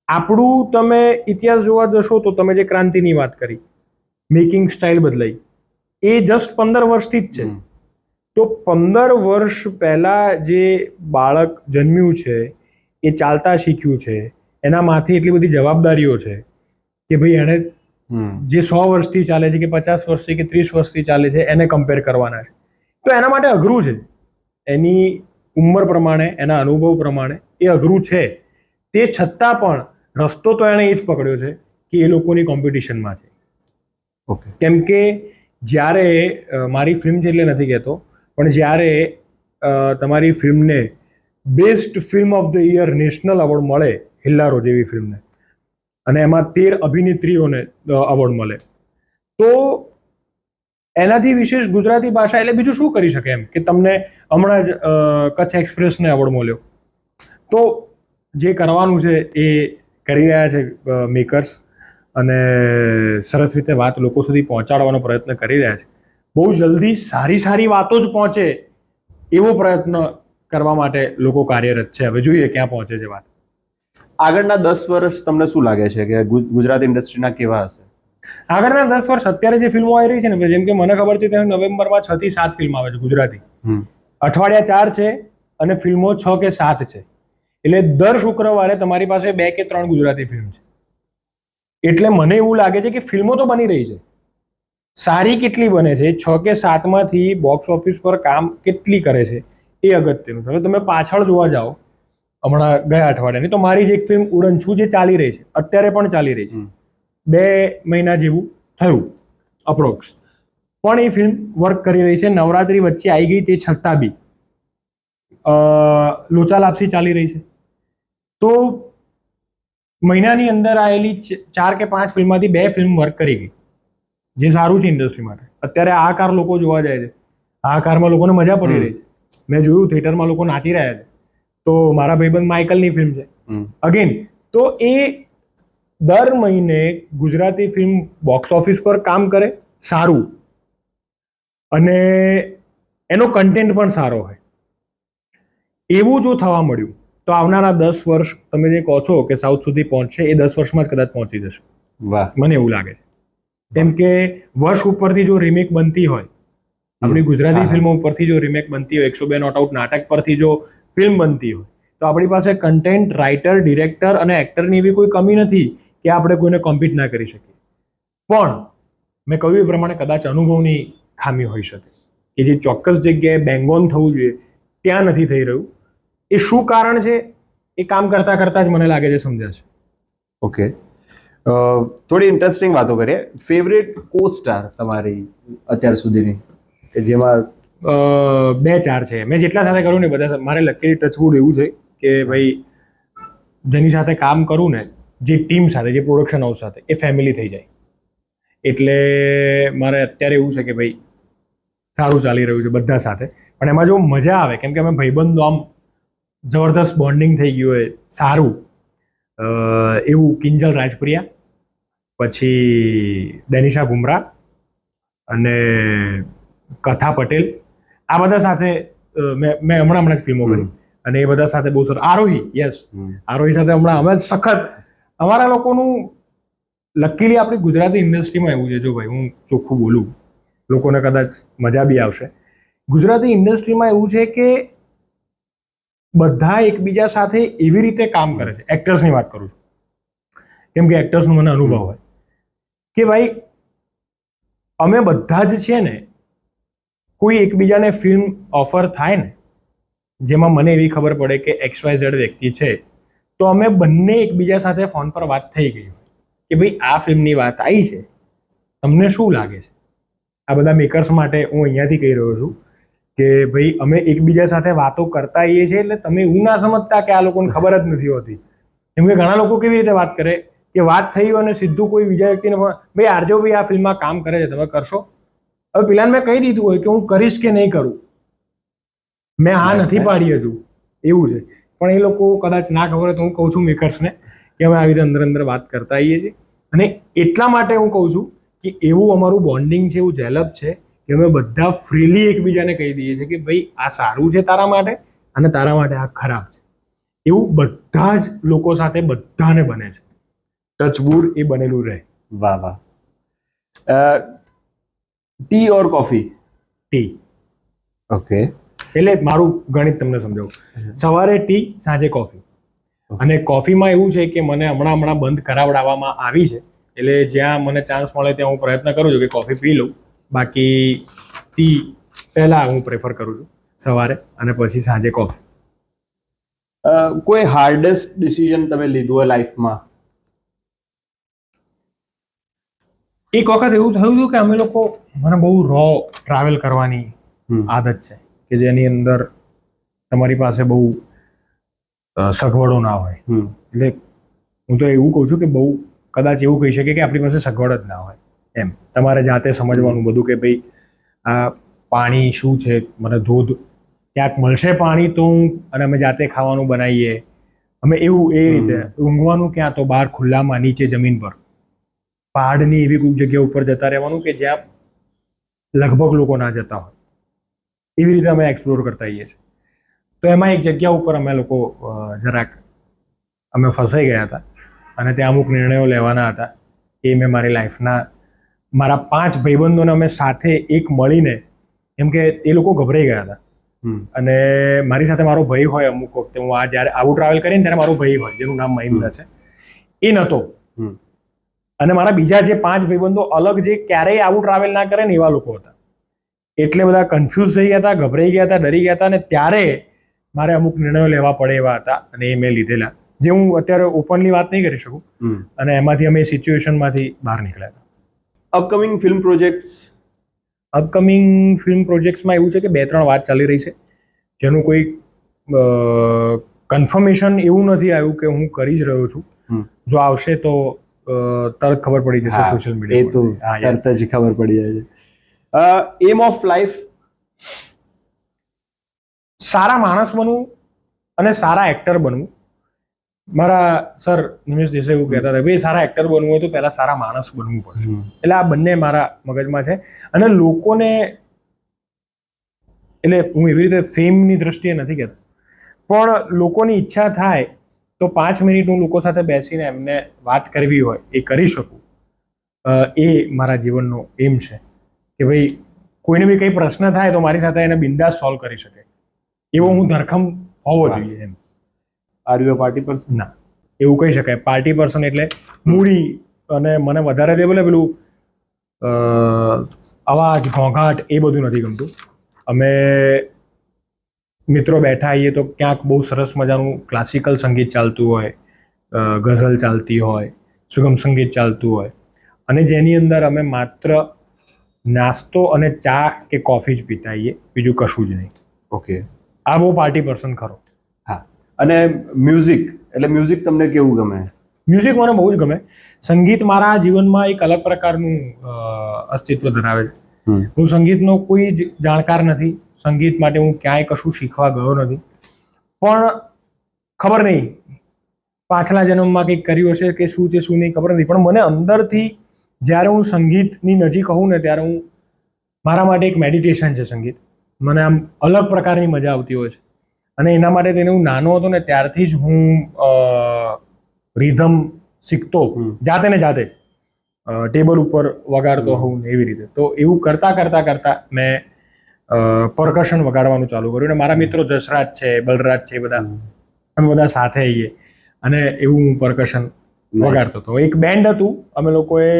આપણું તમે ઇતિહાસ જોવા જશો તો તમે જે ક્રાંતિની વાત કરી, મેકિંગ સ્ટાઇલ બદલાઈ, એ જસ્ટ 15 વર્ષથી જ છે. તો 15 વર્ષ પહેલા જે બાળક જન્મ્યું છે, એ ચાલતા શીખ્યું છે, એના માથે એટલી બધી જવાબદારીઓ છે કે ભાઈ એને જે 100 વર્ષથી ચાલે છે કે 50 વર્ષથી કે 30 વર્ષથી ચાલે છે એને કમ્પેર કરવાના છે. તો એના માટે અઘરું છે, એની ઉંમર પ્રમાણે, એના અનુભવ પ્રમાણે એ અઘરું છે. તે છતાં પણ રસ્તો તો એણે એ જ પકડ્યો છે કે એ લોકોની કોમ્પિટિશનમાં છે. ઓકે. કેમ કે જ્યારે મારી ફિલ્મ છે એટલે નથી કહેતો, પણ જ્યારે તમારી ફિલ્મને best film of the year national award મળે, હિલ્લારો જેવી ફિલ્મને, અને એમાં 13 અભિનેત્રીઓને એવોર્ડ મળે, તો એનાથી વિશેષ ગુજરાતી ભાષા એટલે બીજું શું કરી શકે એમ કે તમને હમણાં જ કચ્છ એક્સપ્રેસને એવોર્ડ મળ્યો. તો જે કરવાનું છે એ કરી રહ્યા છે મેકર્સ, અને સરસ રીતે વાત લોકો સુધી પહોંચાડવાનો પ્રયત્ન કરી રહ્યા છે. બહુ જલ્દી સારી વાતો જ પહોંચે એવો પ્રયત્ન કરવા માટે લોકો કાર્યરત છે. હવે જોઈએ ક્યાં પહોંચે છે વાત. આગળના 10 વર્ષ તમને શું લાગે છે કે ગુજરાતી ઇન્ડસ્ટ્રીના કેવા હશે? આગળના 10 વર્ષ, અત્યારે જે ફિલ્મો આવી રહી છે ને, જેમ કે મને ખબર છે કે નવેમ્બરમાં 6 થી 7 ફિલ્મ આવે છે ગુજરાતી. અઠવાડિયા 4 છે અને ફિલ્મો 6 કે 7 છે. એટલે દર શુક્રવારે તમારી પાસે 2 કે 3 ગુજરાતી ફિલ્મ છે. એટલે મને એવું લાગે છે કે ફિલ્મો તો બની રહી છે, સારી કેટલી બને છે, 6 કે 7 માંથી બોક્સ ઓફિસ પર કામ કેટલી કરે છે એ અગત્યનું છે. હવે તમે પાછળ જોવા જાઓ, હમણાં ગયા અઠવાડિયાની તો મારી જ એક ફિલ્મ ઉડન છું જે ચાલી રહી છે, અત્યારે પણ ચાલી રહી છે, 2 મહિના જેવું થયું અપ્રોક્સ, પણ એ ફિલ્મ વર્ક કરી રહી છે. નવરાત્રી વચ્ચે આવી ગઈ તે છતાં બી લોચા લાપસી ચાલી રહી છે. તો મહિનાની અંદર આવેલી 4 કે 5 ફિલ્મમાંથી 2 ફિલ્મ વર્ક કરી ગઈ, જે સારું છે ઇન્ડસ્ટ્રી માટે. અત્યારે આ કાર લોકો જોવા જાય છે, આ કારમાં લોકોને મજા પડી રહી છે. મેં જોયું થિયેટરમાં લોકો નાચી રહ્યા છે. તો મારા ભાઈબંધ માઇકલની ફિલ્મ છે અગેન. તો એ દર મહિને ગુજરાતી ફિલ્મ બોક્સ ઓફિસ પર કામ કરે સારું, અને એનો કન્ટેન્ટ પણ સારો હોય, એવું જો થવા મળ્યું તો આવનારા 10 વર્ષ તમે જે કહો છો કે સાઉથ સુધી પહોંચશે એ 10 વર્ષમાં જ કદાચ પહોંચી જશે. વાહ. મને એવું લાગે છે. કેમ કે વર્ષ ઉપરથી જો રિમેક બનતી હોય, આપણી ગુજરાતી ફિલ્મો ઉપરથી જો રિમેક બનતી હોય, 102 નોટ આઉટ નાટક પરથી જો ફિલ્મ બનતી હોય, તો આપણી પાસે કન્ટેન્ટ રાઇટર, ડિરેક્ટર અને એક્ટરની એવી કોઈ કમી નથી કે આપણે કોઈને કોમ્પિટ ના કરી શકીએ. પણ મેં કહ્યું એ પ્રમાણે કદાચ અનુભવની ખામી હોઈ શકે કે જે ચોક્કસ જગ્યાએ બેંગ ઓન થવું જોઈએ ત્યાં નથી થઈ રહ્યું. એ શું કારણ છે એ કામ કરતા કરતા જ મને લાગે છે સમજાશે. ઓકે, થોડી ઇન્ટરેસ્ટિંગ વાતો કરીએ. ફેવરેટ કો સ્ટાર તમારી અત્યાર સુધીની કે જેમાં 2-4 છે. મેં જેટલા સાથે કરું ને બધા મારે લકીલી ટચવુડ એવું છે કે ભાઈ જેની સાથે કામ કરું ને, જે ટીમ સાથે, જે પ્રોડક્શન હાઉસ સાથે, એ ફેમિલી થઈ જાય. એટલે મારે અત્યારે એવું છે કે ભાઈ સારું ચાલી રહ્યું છે બધા સાથે, પણ એમાં જો મજા આવે, કેમ કે અમે ભાઈબંધો આમ જબરદસ્ત બોન્ડિંગ થઈ ગયું હોય સારું, એવું કિંજલ રાજપ્રિયા, પછી ડેનિશા બુમરાહ અને કથા પટેલ, આ બધા સાથે મેં હમણાં જ ફિલ્મો કરી અને એ બધા સાથે બહુ સરસ. આરોહી, યસ, આરોહી સાથે હમણાં અમે સખત અમારા લોકોનું લકીલી આપણી ગુજરાતી ઇન્ડસ્ટ્રીમાં એવું છે, જો ભાઈ હું ચોખ્ખું બોલું, લોકોને કદાચ મજા બી આવશે. ગુજરાતી ઇન્ડસ્ટ્રીમાં એવું છે કે બધા એકબીજા સાથે એવી રીતે કામ કરે છે. એક્ટર્સની વાત કરું છું, કેમ કે એક્ટર્સનો મને અનુભવ હોય કે ભાઈ અમે બધા જ છે ને, કોઈ એકબીજાને ફિલ્મ ઓફર થાય ને, જેમાં મને એવી ખબર પડે કે XYZ વ્યક્તિ છે, તો અમે બંને એકબીજા સાથે ફોન પર વાત થઈ ગઈ કે ભાઈ આ ફિલ્મની વાત આવી છે, તમને શું લાગે છે? આ બધા મેકર્સ માટે હું અહીંયાથી કહી રહ્યો છું કે ભાઈ અમે એકબીજા સાથે વાતો કરતા આવીએ છીએ, એટલે તમે એવું ના સમજતા કે આ લોકોને ખબર જ નથી હોતી. કેમ કે ઘણા લોકો કેવી રીતે વાત કરે કે વાત થઈ અને સીધું કોઈ બીજા વ્યક્તિને ભાઈ આરજો ભાઈ આ ફિલ્મમાં કામ કરે છે, તમે કરશો? હવે પેલાને મેં કહી દીધું હોય કે હું કરીશ કે નહીં કરું, મેં હા નથી પાડી હજુ, એવું છે. પણ એ લોકો કદાચ ના ખબર હોય તો હું કહું છું મેકર્સને કે અમે આવી રીતે અંદર અંદર વાત કરતા આવીએ છીએ. અને એટલા માટે હું કહું છું કે એવું અમારું બોન્ડિંગ છે, એવું જેલપ છે કે અમે બધા ફ્રીલી એકબીજાને કહી દઈએ છીએ કે ભાઈ આ સારું છે તારા માટે અને તારા માટે આ ખરાબ છે. એવું બધા જ લોકો સાથે બધાને બને છે. ટચવુડ એ બનેલું રહે. વાહ વાહ. T or coffee? T. Okay. એટલે મારું ગણિત તમને સમજાવું. સવારે ટી, સાંજે કોફી. અને કોફીમાં એવું છે કે મને હમણાં બંધ કરાવડાવવામાં આવી છે, એટલે જ્યાં મને ચાન્સ મળે ત્યાં હું પ્રયત્ન કરું છું કે કોફી પી લઉં. બાકી ટી પહેલાં હું પ્રેફર કરું છું સવારે, અને પછી સાંજે કોફી. કોઈ હાર્ડેસ્ટ ડિસિઝન તમે લીધું હોય લાઈફમાં? એક વખત એવું થયું હતું કે અમે લોકો, મને બહુ રો ટ્રાવેલ કરવાની આદત છે કે જેની અંદર તમારી પાસે બહુ સગવડો ના હોય. એટલે હું તો એવું કહું છું કે બહુ કદાચ એવું કહી શકીએ કે આપણી પાસે સગવડ જ ના હોય એમ. તમારે જાતે સમજવાનું બધું કે ભાઈ આ પાણી શું છે, મને ધોધ ક્યાંક મળશે પાણી તો હું, અને અમે જાતે ખાવાનું બનાવીએ અમે, એવું એ રીતે. ઊંઘવાનું ક્યાં, તો બહાર ખુલ્લામાં નીચે જમીન પર, પહાડની એવી કોઈ જગ્યા ઉપર જતા રહેવાનું કે જ્યાં લગભગ લોકો ના જતા હોય, એવી રીતે અમે એક્સપ્લોર કરતા હોઈએ છીએ. તો એમાં એક જગ્યા ઉપર અમે લોકો જરાક અમે ફસાઈ ગયા હતા અને ત્યાં અમુક નિર્ણયો લેવાના હતા એ મેં મારી લાઈફના, મારા 5 ભાઈબંધોને અમે સાથે એક મળીને, કેમ કે એ લોકો ગભરાઈ ગયા હતા અને મારી સાથે મારો ભાઈ હોય, અમુક વખતે હું આ જ્યારે આવું ટ્રાવેલ કરીને ત્યારે મારો ભાઈ હોય જેનું નામ મહિન્દ્ર છે, એ નહોતો. અને મારા બીજા જે 5 ભાઈબંધો અલગ, જે ક્યારેય આવું ટ્રાવેલ ના કરે ને એવા લોકો હતા. એટલે બધા કન્ફ્યુઝ થઈ ગયા હતા, ગભરાઈ ગયા હતા, ડરી ગયા હતા, અને ત્યારે મારે અમુક નિર્ણયો લેવા પડે એવા હતા અને એ મેં લીધેલા, જે હું અત્યારે ઓપનલી વાત નહીં કરી શકું. અને એમાંથી અમે સિચ્યુએશનમાંથી બહાર નીકળ્યા હતા. Upcoming film projects? Upcoming film પ્રોજેક્ટ્સમાં એવું છે કે 2-3 વાત ચાલી રહી છે, જેનું કોઈ કન્ફર્મેશન એવું નથી આવ્યું કે હું કરી જ રહ્યો છું. જો આવશે તો તરત ખબર પડી જશે સોશિયલ મીડિયા. એ તો તરત જ ખબર પડી જાય છે. એમ ઓફ લાઈફ? સારા માણસ બનવું અને સારા એક્ટર બનવું. મારા સર નિમેશ દેસાઈ એવું કહેતા હતા, ભાઈ સારા એક્ટર બનવું હોય તો પહેલા સારા માણસ બનવું પડશે. એટલે આ બંને મારા મગજમાં છે. અને લોકોને, એટલે હું એવી રીતે ફેમની દ્રષ્ટિએ નથી કહેતો, પણ લોકોની ઈચ્છા થાય તો 5 મિનિટ હું લોકો સાથે બેસીને એમને વાત કરવી હોય એ કરી શકું. એ મારા જીવનનો એમ છે કે ભાઈ કોઈને બી કંઈ પ્રશ્ન થાય તો મારી સાથે એને બિંદાસ સોલ્વ કરી શકે એવો હું ધરખમ હોવો જોઈએ એમ. Are you a party person? ના, એવું કહી શકાય. પાર્ટી પર્સન એટલે મૂડી, અને મને વધારે તે બોલે પેલું અવાજ, ઘોંઘાટ એ બધું નથી ગમતું. અમે મિત્રો બેઠા આવીએ તો ક્યાંક બહુ સરસ મજાનું ક્લાસિકલ સંગીત ચાલતું હોય, ગઝલ ચાલતી હોય, સુગમ સંગીત ચાલતું હોય, અને જેની અંદર અમે માત્ર નાસ્તો અને ચા કે કોફી જ પીતા આવીએ, બીજું કશું જ નહીં. ઓકે. આ બહુ પાર્ટી પર્સન ખરો. હા. અને મ્યુઝિક, એટલે મ્યુઝિક તમને કેવું ગમે? મ્યુઝિક મને બહુ જ ગમે. સંગીત મારા જીવનમાં એક અલગ પ્રકારનું અસ્તિત્વ ધરાવે છે. હું સંગીતનો કોઈ જ જાણકાર નથી. સંગીત માટે હું ક્યાંય કશું શીખવા ગયો નથી. પણ ખબર નહીં પાછલા જન્મમાં કંઈક કર્યું હશે કે શું છે શું નહીં ખબર નથી. પણ મને અંદરથી જ્યારે હું સંગીતની નજીક હોઉં ને ત્યારે મારા માટે એક મેડિટેશન છે સંગીત. મને આમ અલગ પ્રકારની મજા આવતી હોય છે. અને એના માટે તેને હું નાનો હતો ને ત્યારથી જ હું રિધમ શીખતો જાતે ને જાતે જ, ટેબલ ઉપર વગાડતો હોઉં ને એવી રીતે. તો એવું કરતા મેં પરકશન વગાડવાનું ચાલુ કર્યું. અને મારા મિત્રો જસરાજ છે, બલરાજ છે, બધા અમે બધા સાથે આવીએ અને એવું હું પરકશન વગાડતો હતો. એક બેન્ડ હતું, અમે લોકોએ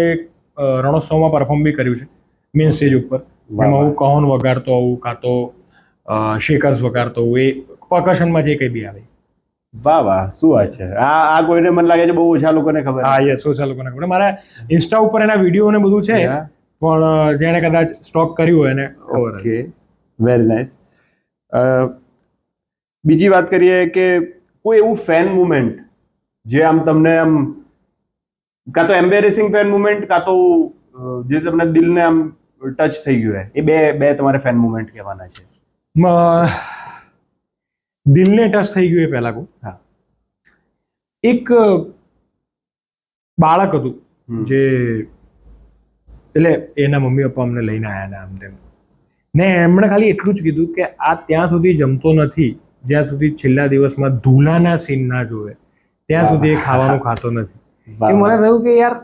રણોત્સવમાં પરફોર્મ બી કર્યું છે મેઇન સ્ટેજ ઉપર, જેમાં હું કહોન વગાડતો હોઉં કાં તો શેકર્સ વગાડતો હોઉં, એ પરકશનમાં જે કંઈ બી આવે. વાહ વાહ, શું વાત છે. આ કોઈને મને લાગે છે બહુ ઓછા લોકોને ખબર. હા, યસ, ઓછા લોકોને ખબર. મારા ઇન્સ્ટા ઉપર એના વિડીયો ને બધું છે, પણ જેણે કદાચ સ્ટોક કર્યું હોય એને ખબર. Okay, very nice. બીજી વાત કરીએ કે કોઈ એવું ફેન મુમેન્ટ જે આમ તમને આમ કાં તો એમ્બેરેસિંગ ફેન મુમેન્ટ કાં તો જે તમને દિલને આમ ટચ થઈ ગયું હોય, એ બે તમારે ફેન મુમેન્ટ કહેવાના છે. દિલને ટચ થઈ ગયું એ પહેલા કહું. હા. એક બાળક હતું જે, એટલે એના મમ્મી પપ્પા અમને લઈને આવ્યા ને આમ તેમ, ને એમણે ખાલી એટલું જ કીધું કે આ ત્યાં સુધી જમતો નથી જ્યાં સુધી છેલ્લા દિવસમાં ધૂલાના સીન ના જોવે, ત્યાં સુધી એ ખાવાનું ખાતો નથી. એ મને થયું કે યાર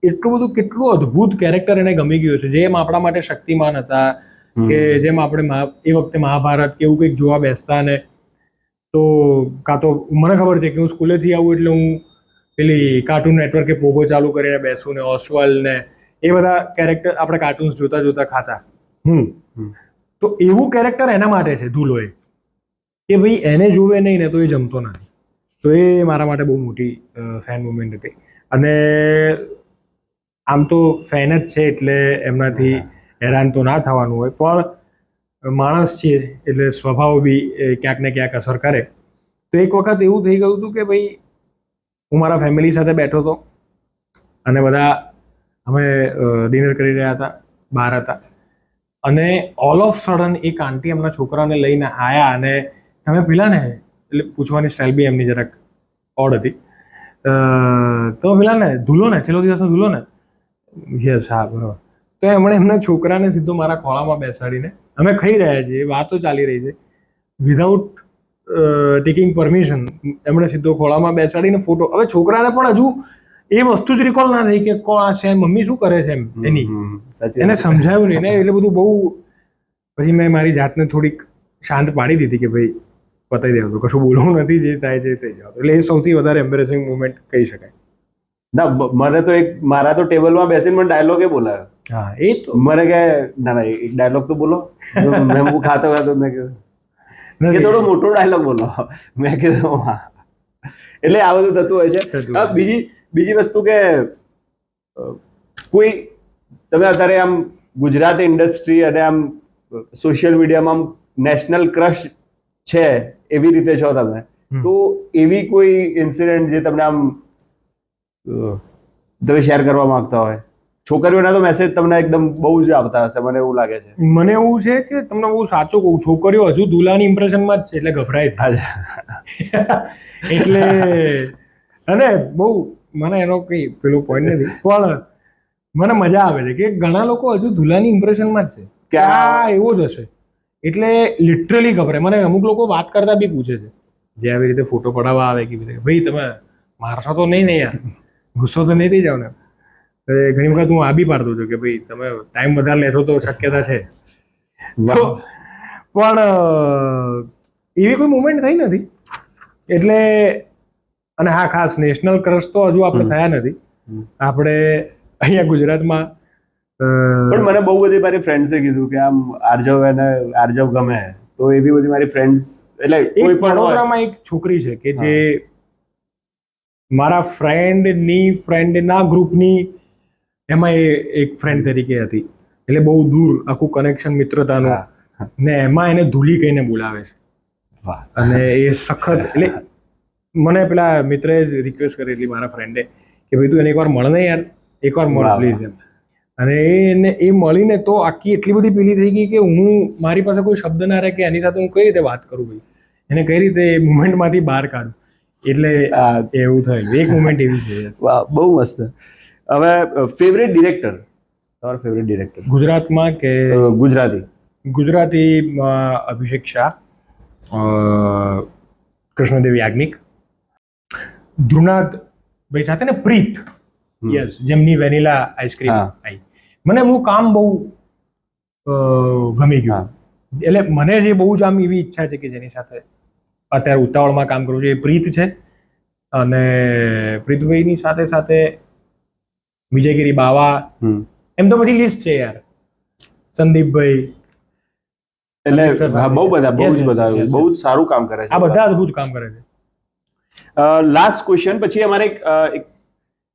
એટલું બધું કેટલું અદ્ભુત કેરેક્ટર એને ગમી ગયું છે. જેમ આપણા માટે શક્તિમાન હતા, કે જેમ આપણે એ વખતે મહાભારત કે એવું કંઈક જોવા બેસતા ને, તો કાં તો મને ખબર છે કે હું સ્કૂલેથી આવું એટલે હું પેલી કાર્ટૂન નેટવર્કે પોગો ચાલુ કરીને બેસું ને, ઓસ્વલ ને એ બધા કેરેક્ટર આપણે કાર્ટૂન્સ જોતા જોતા ખાતા. તો એવું કેરેક્ટર એના માટે છે ધૂલો, કે ભાઈ એને જોવે નહીં ને તો એ જમતો નથી. તો એ મારા માટે બહુ મોટી ફેન મુમેન્ટ હતી. અને આમ તો ફેન જ છે એટલે એમનાથી હેરાન તો ના થવાનું હોય, પણ માણસ છે એટલે સ્વભાવ બી ક્યાંક ને ક્યાંક અસર કરે. તો એક વખત એવું થઈ ગયું હતું કે ભાઈ હું મારા ફેમિલી સાથે બેઠો હતો અને બધા અમે ડિનર કરી રહ્યા હતા, બહાર હતા, અને ઓલ ઓફ સડન એક આંટી એમના છોકરાને લઈને આવ્યા અને તમે પેલા ને, એટલે પૂછવાની સ્ટાઇલ બી એમની જરાક ઓડ હતી, તો પેલા ને ધૂલો ને, છેલ્લો દિવસનો ધૂલો ને, યસ, હા બરાબર. તો એમણે એમના છોકરાને સીધો મારા ખોળામાં બેસાડીને, અમે ખાઈ રહ્યા છીએ, વાતો ચાલી રહી છે, વિધાઉટ ટેકિંગ પરમિશન એમણે સીધો ખોળામાં બેસાડીને ફોટો. હવે છોકરાને પણ હજુ એ વસ્તુ જ રિકોલ ના થઈ કે કોણ આ છે, મમ્મી શું કરે છે એમ, એની એને સમજાયું નહીં ને, એટલે બધું બહુ. પછી મેં મારી જાતને થોડીક શાંત પાડી દીધી કે ભાઈ પતાવી દેવું, તો કશું બોલવું નથી, જે થાય છે થઈ જાવ. એટલે એ સૌથી વધારે એમ્બેરેસિંગ મુમેન્ટ કહી શકાય. ના, મને તો મારા તો ટેબલમાં બેસીને મને ડાયલોગે બોલાયો. હા, એ તો મને કે ના એક ડાયલોગ તો બોલો. મેં હું ખાતો મેં કીધું કે થોડો મોટો ડાયલોગ બોલો. મેં કીધું હા. એટલે આ બધું થતું હોય છે. બીજી વસ્તુ કે કોઈ તમે અત્યારે આમ ગુજરાતી ઇન્ડસ્ટ્રી અને આમ સોશિયલ મીડિયામાં આમ નેશનલ ક્રશ છે એવી રીતે છો તમે, તો એવી કોઈ ઇન્સિડન્ટ જે તમને આમ તમે શેર કરવા માંગતા હોય? છોકરીઓના તો મેસેજ તમને એકદમ બહુ જ આવતા હશે, મને એવું લાગે છે. મને એવું છે કે તમને બહુ સાચું કહું, છોકરીઓ હજુ દુલાની ઇમ્પ્રેશનમાં જ છે એટલે ગભરાય. એટલે અને બહુ મને એનો કઈ પેલો પોઈન્ટ નથી, પણ મને મજા આવે છે કે ઘણા લોકો હજુ દુલાની ઇમ્પ્રેશનમાં જ છે કે આ એવો જ હશે, એટલે લિટરલી ગભરાય. મને અમુક લોકો વાત કરતા બી પૂછે છે જે આવી રીતે ફોટો પડાવવા આવે કે ભાઈ તમે મારશો તો નહીં ને યાર, ગુસ્સો તો નહીં થઈ જાવ ને. તો ઘણી વખત હું આ બી પાડતો છું કે ભાઈ તમે ટાઈમ વધારે લેશો તો શક્યતા છે. તો પણ એવી કોઈ મુવમેન્ટ થઈ નથી. એટલે અને હા, ખાસ નેશનલ ક્રશ તો હજુ આપણે થયા નથી. આપણે અહીંયા ગુજરાતમાં પણ મને બહુ બધી મારી ફ્રેન્ડ્સે કીધું કે આમ આર્જવ ગમે, તો એવી બધી મારી ફ્રેન્ડ્સ એટલે કોઈ પણ વડોદરામાં એક છોકરી છે કે જે મારા ફ્રેન્ડના ગ્રુપની એમાં એ એક ફ્રેન્ડ તરીકે હતી. એટલે બહુ દૂર આખું કનેક્શન મિત્રતાનું, ને એમાં એને ધૂલી કહીને બોલાવે છે. અને એ સખત એટલે મને પેલા મિત્રએ રિક્વેસ્ટ કરેલી મારા ફ્રેન્ડે કે ભાઈ તું એને એકવાર મળ ને યાર, એકવાર મળ પ્લીઝ એમ. અને એ મળીને તો આખી એટલી બધી પેલી થઈ ગઈ કે હું મારી પાસે કોઈ શબ્દ ના રહે કે એની સાથે હું કઈ રીતે વાત કરું ભાઈ, એને કઈ રીતે એ મુમેન્ટમાંથી બહાર કાઢું. એટલે એવું થયેલું, એક મુમેન્ટ એવી છે. વાહ, બહુ મસ્ત. હવે ફેવરેટ ડિરેક્ટર, તમારો ફેવરેટ ડિરેક્ટર ગુજરાતમાં કે ગુજરાતીમાં અભિષેક શાહ, કૃષ્ણદેવ યાજ્ઞિક, ધ્રુવનાથ ભાઈ સાથે ને પ્રીત, યસ, જેમની વેનીલા આઈસ્ક્રીમ આવી. મને એમનું કામ બહુ ગમી ગયું. એટલે મને જે બહુ જ આમ એવી ઈચ્છા છે કે જેની સાથે અત્યારે ઉતાવળમાં કામ કરું છું એ પ્રીત છે. અને પ્રીતભાઈની સાથે સાથે વિજયગીરી બાવા, એમ તો પછી લિસ્ટ છે યાર, સંદીપભાઈ, એટલે બહુ જ સારું કામ કરે છે. આ બધા અદભુત કામ કરે છે. લાસ્ટ ક્વેશ્ચન, પછી અમારે એક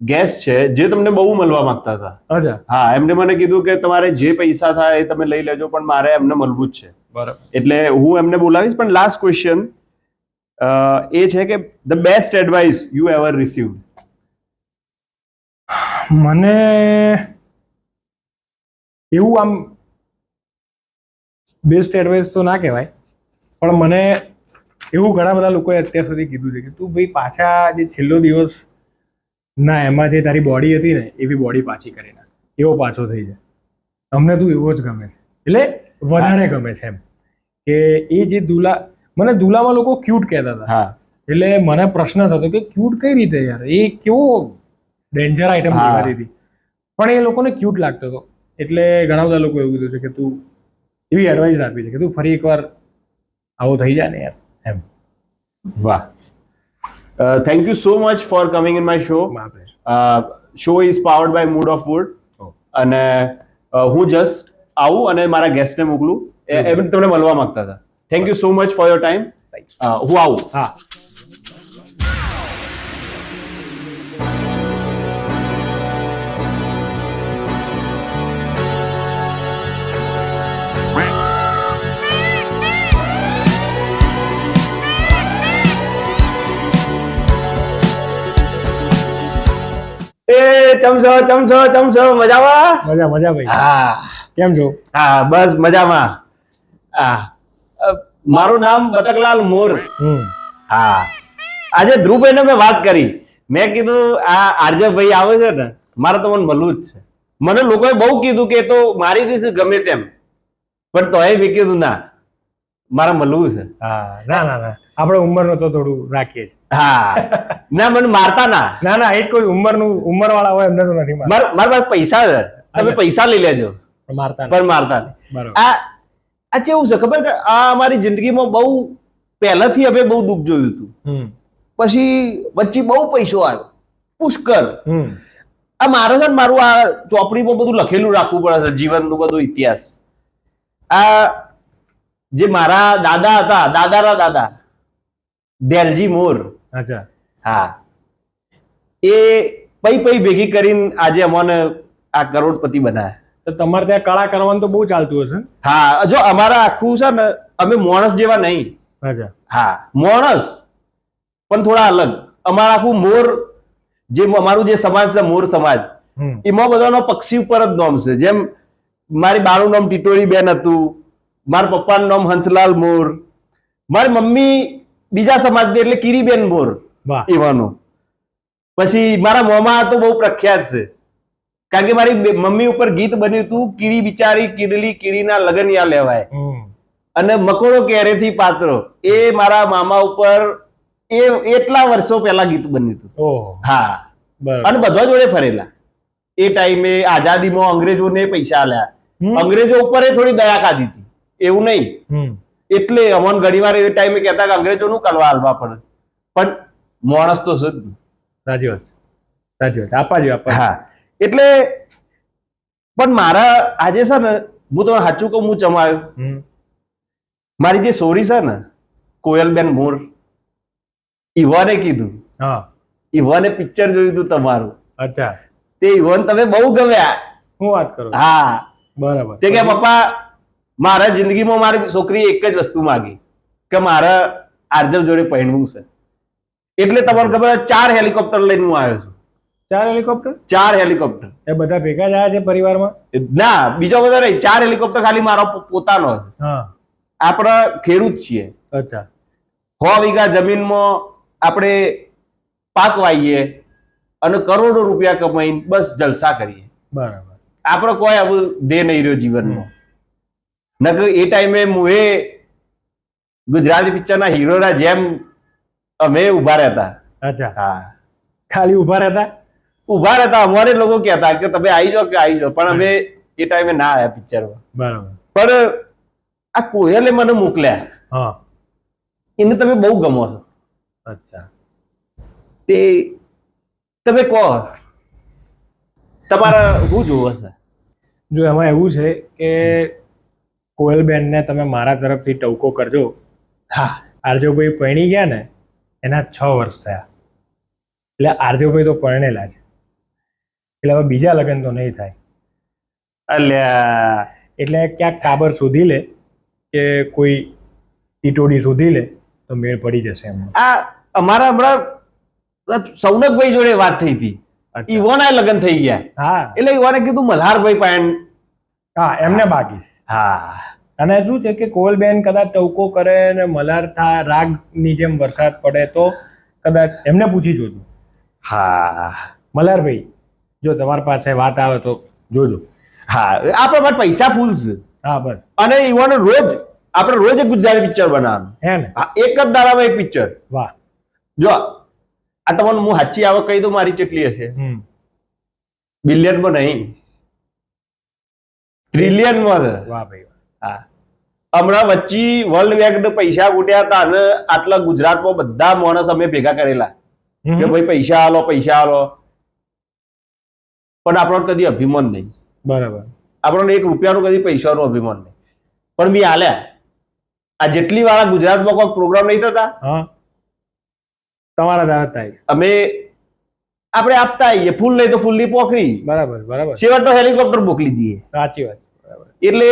ગેસ્ટ છે જે તમને બહુ મળવા માંગતા હતા. અચ્છા. હા, એમને મને કીધું કે તમારે જે પૈસા થાય એ તમે લઈ લેજો, પણ મારે એમને મળવું જ છે. બરાબર. એટલે હું એમને બોલાવીશ. પણ લાસ્ટ ક્વેશ્ચન એ છે કે the best advice you ever received. મને એવું આમ બેસ્ટ એડવાઇસ તો ના કહેવાય, પણ મને એવું ઘણા બધા લોકોએ અત્યાર સુધી કીધું છે કે તું ભાઈ પાછા જે છેલ્લો દિવસ ના એમાં જે તારી બોડી હતી ને એવી બોડી પાછી કરી નાખ, એવો પાછો થઈ જાય. અમને તું એવો જ ગમે છે, એટલે વધારે ગમે છે એમ. કે એ જે મને દુલામાં લોકો ક્યુટ કહેતા હતા. એટલે મને પ્રશ્ન થતો કે ક્યુટ કઈ રીતે યાર, એ કેવો ડેન્જર આઈટમ કહેવાતી હતી, પણ એ લોકોને ક્યુટ લાગતો હતો. એટલે ઘણા બધા લોકો એવું કીધું છે કે તું એવી એડવાઇસ આપી છે કે તું ફરી એકવાર આવો થઈ જાય ને યાર એમ. વાહ, thank you so much for coming in my show. Show is powered by Mood of Wood. અને હું જસ્ટ આવું અને મારા ગેસ્ટને મોકલું, એ તમને મળવા માંગતા હતા. Thank you so much for your time. હું આવું. હા. ચમચો મજામાં? મજા ભાઈ. હા, કેમ છો? હા, બસ મજામાં. મારું નામ બતકલાલ મોર. હા, આજે ધ્રુવભાઈને મેં વાત કરી, મેં કીધું આ આર્જવભાઈ આવે છે ને, મારે તો મને મળવું જ છે. મને લોકોએ બહુ કીધું કે તો મારી દીધું ગમે તેમ, પણ તોય મેં કીધું ના, મારે મળવું છે. હા, ના આપણે ઉંમરનું તો થોડું રાખીએ છીએ. હા, ના મને મારતા ના. ના એ જ કોઈ ઉંમર વાળા હોય એમને તો નથી મારા પાસે પૈસા છે, તમે પૈસા લઈ લેજો, પણ મારતા નહીં. આ કેવું છે ખબર કે આ અમારી જિંદગીમાં બહુ પહેલાથી અમે બહુ દુઃખ જોયું હતું, પછી વચ્ચે બહુ પૈસો આવ્યો પુષ્કળ. આ મારે છે ને મારું આ ચોપડીમાં બધું લખેલું રાખવું પડે છે, જીવનનું બધું ઇતિહાસ. આ જે મારા દાદા હતા, દાદાના દાદા દેલજી મોર, હા, એ પૈ ભેગી કરીને આજે અમને આ કરોડપતિ બનાવ્યા. તો તમારે ત્યાં કળા કરવાનું તો બહુ ચાલતું હશે. હા, જો અમારા આખું છે ને, અમે માણસ જેવા નહીં. હા, માણસ પણ થોડા અલગ. અમારા આખું મોર, જે અમારું જે સમાજ છે મોર સમાજ, એમાં બધાનો પક્ષી ઉપર જ નામ છે. જેમ મારી બાનું નામ ટીટોળી બેન હતું, મારા પપ્પાનું નામ હંસલાલ મોર, મારી મમ્મી બીજા સમાજની એટલે કીરીબેન મોર એવાનું. પછી મારા મોમા તો બહુ પ્રખ્યાત છે, કારણ કે મારી મમ્મી ઉપર ગીત બન્યું હતું, કીડી બિચારી કીડલી કીડીના લગનિયા લેવાય, અને મકોડો કેરેથી પાત્રો, એ મારા મામા ઉપર એ એટલા વર્ષો પહેલા ગીત બન્યું હતું. ઓહો, હા, બરાબર. અને બધા જોડે ફરેલા. એ ટાઈમે આઝાદીમાં અંગ્રેજોને પૈસા આલ્યા, હમ. અંગ્રેજો ઉપર એ થોડી દયા ખાધી હતી, એવું નહીં. હમ. એટલે અમન ઘણીવાર એ ટાઈમે કહેતા કે અંગ્રેજોનું કરવા હાલવા પડે, પણ માણસ તો છે જ ને. સાચી વાત છે. સાચી વાત. આપવા જોઈએ, આપવા જોઈએ. હા, એટલે પણ મારા આજે છે ને, હું તમને સાચું કહું, હું ચમાયો. હમ. મારી જે સોરી છે ને, કોયલબેન મોર, ઈવાને કીધું, હા, ઈવાને પિક્ચર જોયું હતું તમારું, અચ્છા, તે ઈવાન તમે બહુ ગમ્યા. શું વાત કરો છો? હા, બરાબર. તે કે પપ્પા મારા જિંદગીમાં મારી છોકરીએ એક જ વસ્તુ માંગી કે મારા આર્જવ જોડે પરણવું છે. એટલે તમને ખબર 4 હેલિકોપ્ટર લઈને હું આવ્યો છું. 4 હેલિકોપ્ટર? 4 હેલિકોપ્ટર. એ બધા ભેગા જ આવ્યા છે પરિવારમાં? ના, બીજો બધો નહીં. 4 હેલિકોપ્ટર ખાલી મારો પોતાનો છે. હા, આપણે ખેડૂત છીએ. અચ્છા, 6 વીઘા જમીનમાં આપણે પાક વાવીએ અને કરોડો રૂપિયા કમાઈને બસ જલસા કરીએ. બરાબર. આપણો કોઈ આવું દે નહીં રહ્યો જીવનમાં. નકર એ ટાઈમે હું એ ગુજરાતી પિક્ચરના હીરોના જેમ અમે ઉભા રહેતા. અચ્છા, હા, ખાલી ઉભા રહેતા? ઉભા રહેતા. અમારે લોકો કહેતા કે તમે આવી જાઓ કે આવી જાઓ, પણ અમે એ ટાઈમે ના આવ્યા પિક્ચરમાં. બરાબર. પણ આ કોયલે મને મોકલ્યા, હા, એને તમે બહુ ગમો છો. અચ્છા. તે તમે કહો, તમારા શું જોવો છે? જો એમાં એવું છે કે કોયલબેનને તમે મારા તરફથી ટવકો કરજો. હા, આરજવભાઈ પરણી ગયા ને એના 6 વર્ષ થયા, એટલે આરજવભાઈ તો પરણેલા છે, એટલે હવે બીજા લગ્ન તો નહીં થાય. અલ્યા, એટલે ક્યાંક કાબર શોધી લે કે કોઈ ટીટોડી શોધી લે તો મેળ પડી જશે એમ. આ અમારા હમણાં સૌનકભાઈ જોડે વાત થઈ હતી. ઈવોના લગ્ન થઈ ગયા, હા, એટલે ઈવોને કીધું મલ્હારભાઈ પાયણ. હા, એમને બાકી છે. હા, અને શું છે કે કોયલબેન કદાચ ટવકો કરે ને મલ્હાર થાય, રાગની જેમ વરસાદ પડે તો કદાચ એમને પૂછી જોજો. હા, મલ્હારભાઈ, જો તમારી પાસે વાત આવે તો જોજો. હા, આપણા પાસે પૈસા ફૂલ છે. હા, બસ. અને ઈવોને આપણે રોજ એક ગુજરાતી પિક્ચર બનાવવાનું. હે ને? હા, એક જ દાડામાં એક પિક્ચર. વાહ. જો આ તમને હું સાચી આવક કહી દઉં મારી કેટલી હશે. બિલિયનમાં નહીં, ટ્રિલિયનમાં છે. વાહ ભાઈ. હા, હમણાં વચ્ચે વર્લ્ડ બેંક પૈસા ઉઠ્યા હતા અને આટલા ગુજરાતમાં બધા માણસ અમે ભેગા કરેલા કે ભાઈ પૈસા આલો, પૈસા આલો, પણ આપણને કદી અભિમાન નહીં. બરાબર. આપણને 1 રૂપિયાનું કદી પૈસાનું અભિમાન નહીં, પણ બી આલ્યા. આ જેટલી વાળા ગુજરાતમાં કોઈ પ્રોગ્રામ નહીં થતા, હા, તમારા દ્વારા થાય છે. આપણે આપતા આવીએ, ફૂલ નહીં તો ફૂલની પોખરી, બરાબર, બરાબર. છેવટનો હેલિકોપ્ટર મોકલી દઈએ. સાચી વાત. બરાબર. એટલે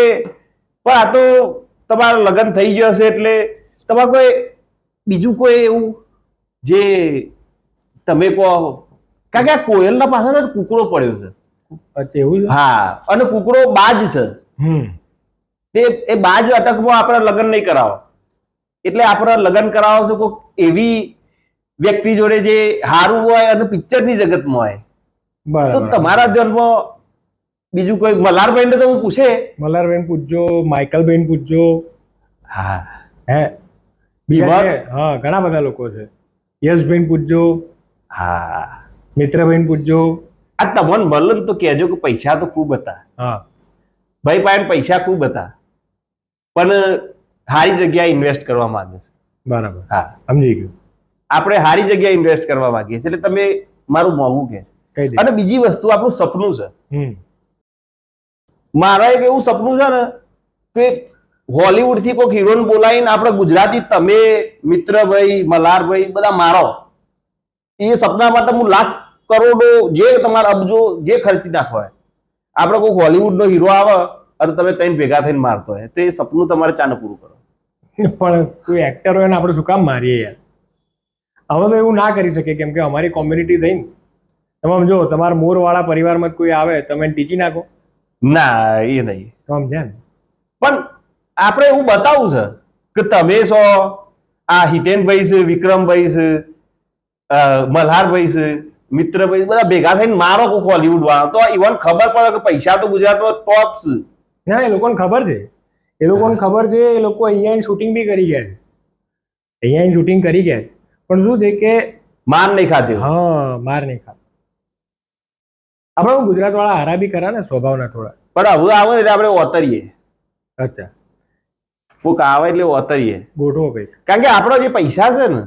પણ આ તો તમારું લગ્ન થઈ ગયો હશે એટલે તમારે કોઈ બીજું કોઈ એવું જે તમે કહો, કારણ કે આ કોયલના પાછળ કુકડો પડ્યો છે. અચ્છા, એવું છે? હા, અને કુકડો બાજ છે. એ બાજ અટકમાં આપણે લગ્ન નહીં કરાવો. એટલે આપણે લગ્ન કરાવો છે કોઈક એવી વ્યક્તિ જોડે જે સારું હોય અને પિક્ચરની જગતમાં હોય. તો બરાબર. તમારા ધ્યાનમાં બીજું કોઈ મલ્હારભાઈ ને તો હું પૂછે. મલ્હારબેન પૂછજો, માઇકલબેન પૂછજો. હા, હે બીમાર? બીજા છે? હા, ઘણા બધા લોકો છે. યશબેન પૂછજો, હા, મિત્રબેન પૂછજો. આ તમને મળે ને તો કહેજો કે પૈસા તો ખૂબ હતા. હા, ભાઈ પાસે પૈસા ખૂબ હતા, પણ સારી જગ્યાએ ઇન્વેસ્ટ કરવા માંગે છે. બરાબર. હા, સમજી ગયું. આપણે સારી જગ્યાએ ઇન્વેસ્ટ કરવા માંગીએ છીએ, એટલે તમે મારું મોંઘું કે. કઈ દે. અને બીજી વસ્તુ આપણું સપનું છે. હમ. મારા એક એવું સપનું છે ને કે હોલીવુડ થી કોઈક હીરોને બોલાવીને આપણે ગુજરાતી તમે, મિત્રભાઈ, મલ્હારભાઈ બધા મારો. એ સપના માટે હું લાખ કરોડો જે તમારા અબજો જે ખર્ચી નાખો હોય, આપણે કોઈક હોલીવુડનો હીરો આવે અને તમે ત્રણ ભેગા થઈને મારતો હોય તો એ સપનું તમારે ચાને પૂરું કરો. પણ કોઈ એક્ટર હોય ને આપણે શું કામ મારીએ યાર? અમે તો એવું ના કરી શકીએ, કેમ કે અમારી કોમ્યુનિટી થઈ ને. તમે જો તમારા મોરવાળા પરિવારમાં જ કોઈ આવે તમે એને ટીચી નાખો, ના, એ નહીં. તો આમ છે ને. પણ આપણે એવું બતાવવું છે કે તમે છો, આ હિતેનભાઈ છે, વિક્રમભાઈ છે, મલ્હારભાઈ છે, મિત્રભાઈ, બધા ભેગા થઈને મારો કોઈક હોલીવુડ વાળો, તો ઇવન ખબર પડે કે પૈસા તો ગુજરાતમાં ટોપ છે. ના, એ લોકોને ખબર છે. એ લોકોને ખબર છે. એ લોકો અહીંયા શૂટિંગ બી કરી ગયા છે. અહીંયા શૂટિંગ કરી ગયા છે. પણ શું છે કે માર નહીં ખાતી. હા, માર નહીં ખાતા. આપણે ગુજરાત વાળા હારા બી ખરા ને સ્વભાવના થોડા. પણ હવે આવે એટલે આપણે ઓતરીએ. અચ્છા, કોક આવે એટલે ઓતરીએ. ગોઠવો કઈ. કારણ કે આપણો જે પૈસા છે ને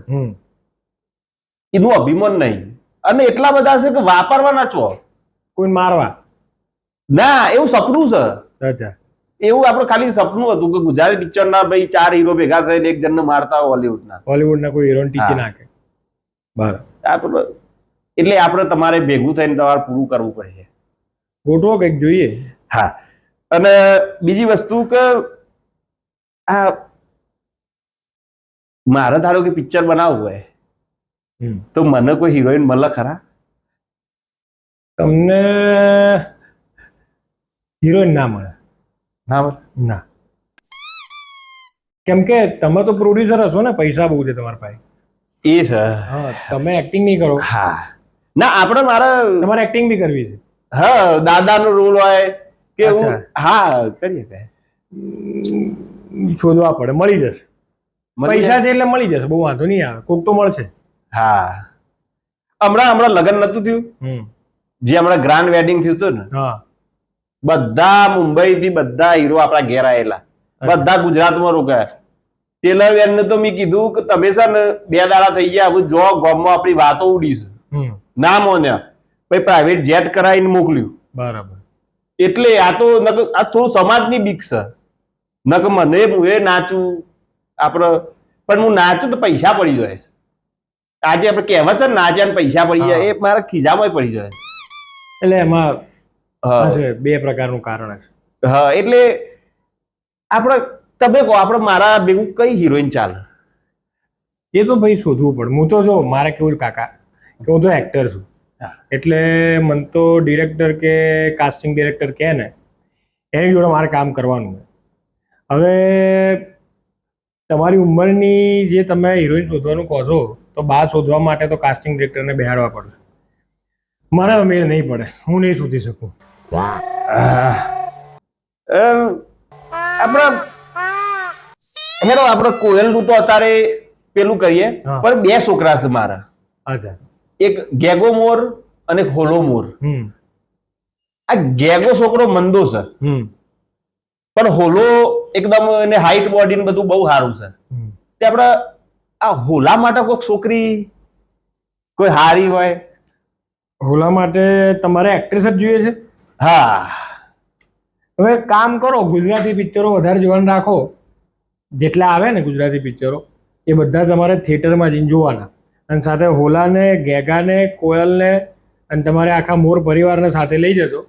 એનું અભિમાન નહીં, અને એટલા બધા છે કે વાપરવાના છો. કોઈ મારવા ના, એવું સપનું છે. અચ્છા, એવું આપણે ખાલી સપનું હતું કે ગુજરાતી પિક્ચર ના ભાઈ 4 હીરો ભેગા થઈને એક જણને મારતા હોય હોલિવૂડના. હોલિવૂડના કોઈ હીરોને ટીચી નાખે. બરાબર. આપણે એટલે આપણે તમારે ભેગું થઈને તમારે પૂરું કરવું પડે. ગોઠવો કઈક જોઈએ. હા, અને બીજી વસ્તુ કે આ મારે ધારો કે પિક્ચર બનાવવું હોય તો મને કોઈ હિરોઈન મળે ખરા? તમને હિરોઈન ના મળે. ના મળે. ના, કેમ કે તમે તો પ્રોડ્યુસર હશો ને, પૈસા બહુ છે તમારી પાસે. એ છે. હા, તમે એક્ટિંગ નહીં કરો. હા, ના આપણે મારે તમારે એક્ટિંગ બી કરવી છે. હા, દાદાનો રોલ હોય કે અચ્છા. હા કરીએ કે શોધવા પડે, મળી જશે. મળી પૈસા જાય. છે એટલે મળી જશે, બહુ વાંધો નહીં આવે. કોક તો મળશે. હા, હમણાં લગ્ન નતું થયું, જે હમણાં ગ્રાન્ડ વેડિંગ થયું હતું ને, હા, બધા મુંબઈ થી બધા હીરો આપણા ઘેર આયેલા, બધા ગુજરાતમાં રોકાયા. ટેલર વેન ને તો મેં કીધું કે તમે છે ને 2 દાડા થઈ ગયા, હવે જો ગામમાં આપણી વાતો ઉડીશ. ના મોન્યા, પછી પ્રાઇવેટ જેટ કરાવીને મોકલ્યું. બરાબર. એટલે આ તો આ થોડું સમાજની બીક છે. નક મને હું એ નાચું આપણે, પણ હું નાચું તો પૈસા પડી જાય. આજે આપણે કહેવત છે ને, નાચ્યા ને પૈસા પડી જાય, એ મારા ખિસ્સામાં પડી જાય. એટલે એમાં હા, હશે 2 પ્રકારનું કારણ છે. હા, એટલે આપણે તમે કહો, આપણે મારા ભેગું કઈ હિરોઈન ચાલે? એ તો ભાઈ શોધવું પડે. હું તો જો મારે કેવું કાકા કે હું તો એક્ટર છું, એટલે મને તો ડિરેક્ટર કે કાસ્ટિંગ ડિરેક્ટર કહે ને એની જોડે મારે કામ કરવાનું છે. હવે તમારી ઉંમરની જે તમે હિરોઈન શોધવાનું કહો છો, તો બહાર શોધવા માટે તો કાસ્ટિંગ ડિરેક્ટરને બેહાડવા પડશે. મારા મેળ નહીં પડે, હું નહીં શોધી શકું. આપણે હેરો આપણે કોયલનું તો અત્યારે પેલું કરીએ, હા. પણ 2 છોકરા છે મારા, અચ્છા. એક ગેગો મોર અને એક હોલો મોર. આ ગેગો છોકરો મંદો છે, પણ હોલો એકદમ એને હાઈટ બોડી ને બધું બહુ સારું છે. તે આપણે આ હોલા માટે કોઈ છોકરી કોઈ હારી હોય? હોલા માટે તમારે એક્ટ્રેસ જ જોઈએ છે? હા, હવે કામ કરો, ગુજરાતી પિક્ચરો વધારે જોવાનું રાખો. જેટલા આવે ને ગુજરાતી પિક્ચરો એ બધા તમારે થિયેટરમાં જઈને જોવાના, અને સાથે હોલાને, ગેગાને, કોયલને અને તમારે આખા મોર પરિવારને સાથે લઈ જજો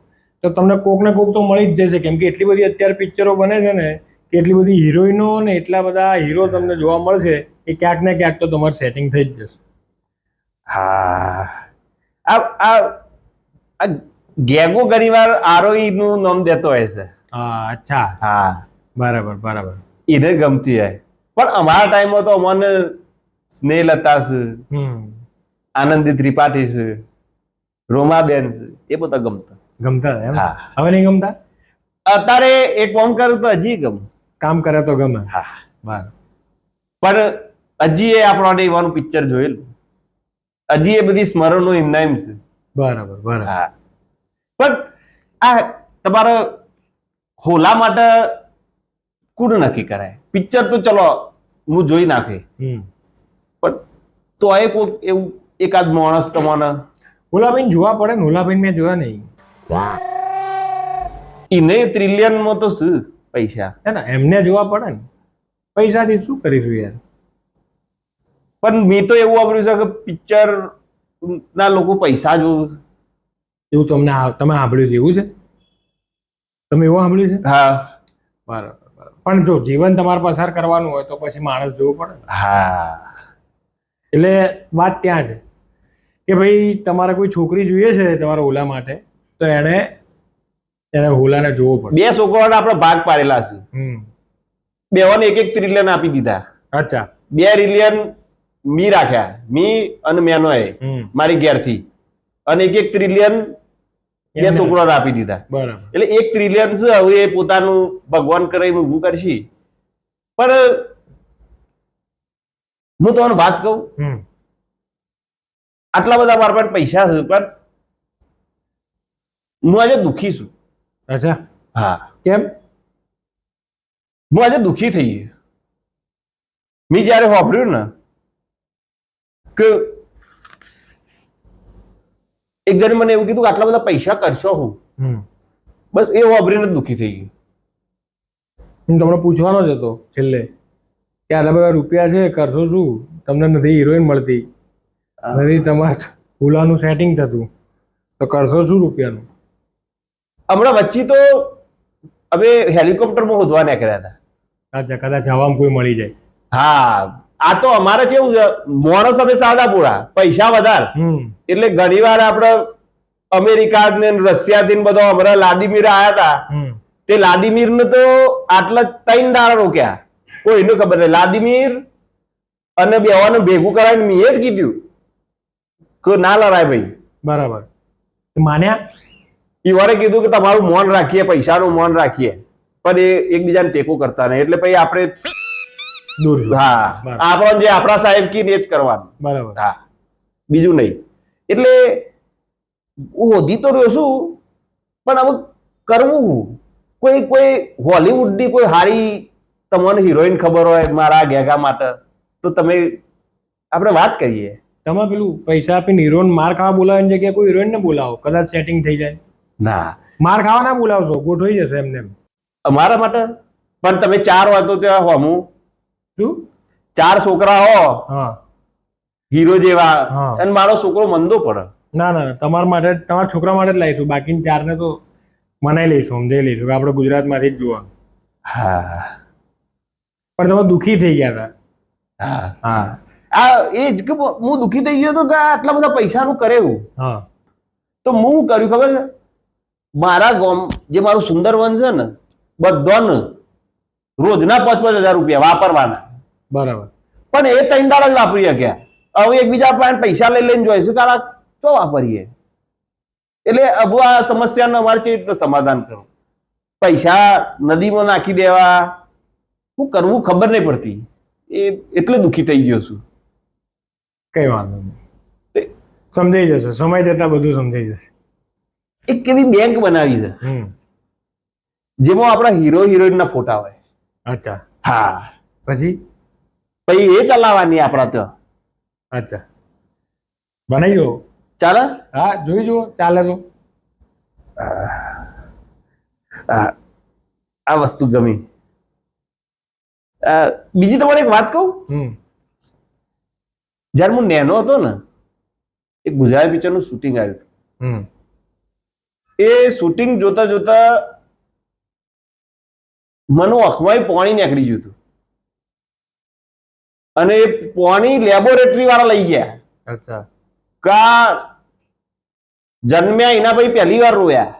તો તમને કોક ને કોક તો મળી જ જશે. કેમ કે એટલી બધી અત્યારે પિક્ચરો બને છે ને, કે એટલી બધી હિરોઈનો ને એટલા બધા હીરો તમને જોવા મળશે કે ક્યાંક ને ક્યાંક તો તમારે સેટિંગ થઈ જ જશે. હા, આ ગેગો ઘણીવાર આરોહી નું નામ દેતો હોય છે. હા, અચ્છા, હા, બરાબર બરાબર. એને ગમતી હોય, પણ અમારા ટાઈમમાં તો અમને સ્નેહલતા છે, આનંદી ત્રિપાઠી છે, રોમાબેન છે, એ બધા ગમતા. ગમતા એમ? હા. હવે નહીં ગમતા? અત્યારે એક ફોન કરું તો હજી ગમ. કામ કરે તો ગમે. હા, બરાબર. પણ હજી એ આપણને એવાનું પિક્ચર જોયેલું, હજી એ બધી સ્મરણો એમના એમ છે. બરાબર બરાબર. હા, પણ આ તમારે હોલા માટે કોણ નક્કી કરાય? પિક્ચર તો ચલો હું જોઈ નાખે, પણ તો એ કોઈ એવું એકાદ માણસ તમને હોલાભાઈ જોવા પડે ને. હોલાભાઈ મેં જોયા નહીં. એને ટ્રિલિયનમાં તો શું પૈસા, હે ને, એમને જોવા પડે ને. પૈસાથી શું કરીશું યાર? પણ મેં તો એવું વાપર્યું છે કે પિક્ચર ના લોકો પૈસા જોવું. એવું તમને તમે સાંભળ્યું છે? એવું છે? તમે એવું સાંભળ્યું છે? હા, બરાબર બરાબર. પણ જો જીવન તમારે પસાર કરવાનું હોય તો પછી માણસ જોવું પડે ને. હા, એટલે વાત ત્યાં છે કે ભાઈ તમારે કોઈ છોકરી જોઈએ છે તમારા હોલા માટે, તો એને હોલાને જોવો પડે. 2 છોકરાઓને આપણે ભાગ પાડેલા છે, બેઓને 1-1 ટ્રિલિયન આપી દીધા. અચ્છા. 2 ટ્રિલિયન મી રાખ્યા, મી અને મેનોએ મારી ઘેરથી, અને 1-1 ટ્રિલિયન 2 છોકરાઓને આપી દીધા. બરાબર. એટલે 1 ટ્રિલિયન છે, હવે એ પોતાનું ભગવાન કરે ઊભું કરશે. પણ હું તમને વાત કહું, આટલા બધા મારા પાસે પૈસા છે પણ હું આજે દુઃખી છું. અચ્છા, હા, કેમ? હું આજે દુઃખી થઈ ગયો. મેં જયારે વાપર્યું ને કે એક જણે મને એવું કીધું કે આટલા બધા પૈસા કરશો હું, બસ એ વાપરીને જ દુઃખી થઈ ગયું. હું તમને પૂછવાનો જ હતો છેલ્લે કે આટલા બધા રૂપિયા છે, કરશો શું? તમને નથી હિરોઈન મળતી, નથી તમારે ભૂલાનું સેટિંગ થતું, તો કરશો શું રૂપિયાનું? હમણાં વચ્ચે તો અમે હેલિકોપ્ટરમાં શોધવા નીકળ્યા હતા. અચ્છા, કદાચ હવામાં કોઈ મળી જાય. હા, આ તો અમારે કેવું છે, માણસ અમે સાદા પૂરા, પૈસા વધારે. એટલે ઘણી વાર આપણે અમેરિકા ને રશિયા થી બધો હમણાં લાદીમીર આયા હતા. તે લાદીમીર ને તો આટલા 3 દાડા રોક્યા, કોઈને ખબર નહીં. લાદીમીર અને બેવાનું ભેગું કરાવીને મેં જ કીધું કે ના લડાય ભાઈ. બરાબર, માન્યા? ઈવારે કીધું કે તમારું મૌન રાખીએ, પૈસાનું મૌન રાખીએ, પણ એ એકબીજાને ટેકો કરતા નહીં. એટલે પછી આપણે દૂર. હા, આપણને જે આપણા સાહેબ કીને એ જ કરવાનું. બરાબર. હા, બીજું નહીં. એટલે હું હોધી તો રહ્યો છું, પણ હવે કરવું કોઈ હોલીવુડની કોઈ હારી તમને હિરોઈન ખબર હોય મારા ગેગા માટે, તો તમે આપણે વાત કરીએ. તમે પેલું પૈસા આપીને હિરોઈન માર ખાવા બોલાવવાની જગ્યાએ કોઈ હિરોઈનને બોલાવો, કદાચ સેટિંગ થઈ જાય. ના, માર ખાવા ના બોલાવશો, ગોઠવાઈ જશે એમને એમ. અમારા માટે પણ તમે 4 હોય તો ત્યાં હોમું શું? 4 છોકરા હો હા, હીરો જેવા, હા. અને મારો છોકરો મંદો પડે. ના ના, તમારા માટે, તમારા છોકરા માટે જ લાવીશું, બાકીની 4 ને તો મનાઈ લઈશું, સમજાઈ લઈશું કે આપણે ગુજરાતમાંથી જ જોવાનું. હા પણ તમે દુઃખી થઈ ગયા હતા. હા, હા આ એ જ કે હું દુઃખી થઈ ગયો હતો કે આટલા બધા પૈસાનું કરે એવું. હા, તો હું શું કર્યું ખબર છે, મારા ગામ જે મારું સુંદરવન છે ને, બધાને રોજના 5,000 રૂપિયા વાપરવાના. બરાબર. પણ એ 3 દાડા જ વાપરી શક્યા. હવે એકબીજા પાસે પૈસા લઈને જોઈશું કે આ શું વાપરીએ. એટલે હવે આ સમસ્યાનું અમારે કેવી રીતે સમાધાન કરવું? પૈસા નદીમાં નાખી દેવા, શું કરવું ખબર નહીં પડતી. એ એટલે દુઃખી થઈ ગયો છું. કઈ વાંધો નહીં, સમજાઈ જશે, સમય જતા બધું સમજાઈ જશે. એક એવી બેંક બનાવી છે જેમાં આપણા હીરો હિરોઈનના ફોટા હોય. અચ્છા, હા, પછી? પછી એ ચલાવવાની આપણા ત્યાં. અચ્છા, બનાવી દો. ચાલે? હા, જોઈ જુઓ, ચાલે તો. આ વસ્તુ ગમી. બીજી તમારે એક વાત કહું. જયારે હું નેનો હતો ને, એક ગુજરાતી પિક્ચરનું શૂટિંગ આવ્યું હતું. એ શૂટિંગ જોતા જોતા મને આંખમાં પાણી નીકળી ગયું હતું, અને એ પાણી લેબોરેટરી વાળા લઈ ગયા. અચ્છા. કા જન્મ્યા એના પછી પહેલી વાર રોયા.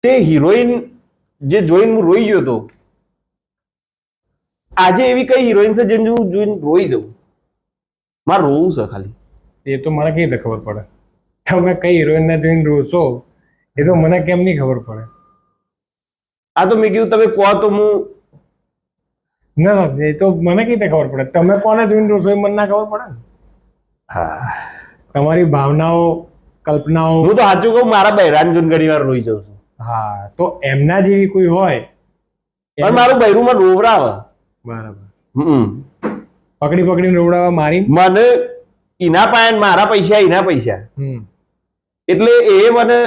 તે હિરોઈન જે જોઈને હું રોઈ ગયો હતો. આજે એવી કઈ હિરોઈન છે જેને હું જોઈને રોઈ જાઉં? મારે રોવું છે ખાલી. એ તો મને કઈ રીતે ખબર પડે? તમે કઈ હિરોઈનને જોઈને રોશો એ તો મને કેમ નહીં ખબર પડે? આ તો મેં કીધું તમે કહો તો હું. ના, એ તો મને કઈ રીતે ખબર પડે? તમે કોને જોઈને રોશો એ મને ના ખબર પડે ને. હા, તમારી ભાવનાઓ, કલ્પનાઓ. હું તો સાચું કહું, મારા બૈરાન જોઈને ઘણી વાર રોઈ જાઉં છું. હા, તો એમના જેવી કોઈ હોય. પણ મારું બૈરું મને રોવરાવે. બરાબર. પકડી પકડીને રોવડાવવા, મારી. મને એના પાસે મારા પૈસા, એના પૈસા. એટલે એ મને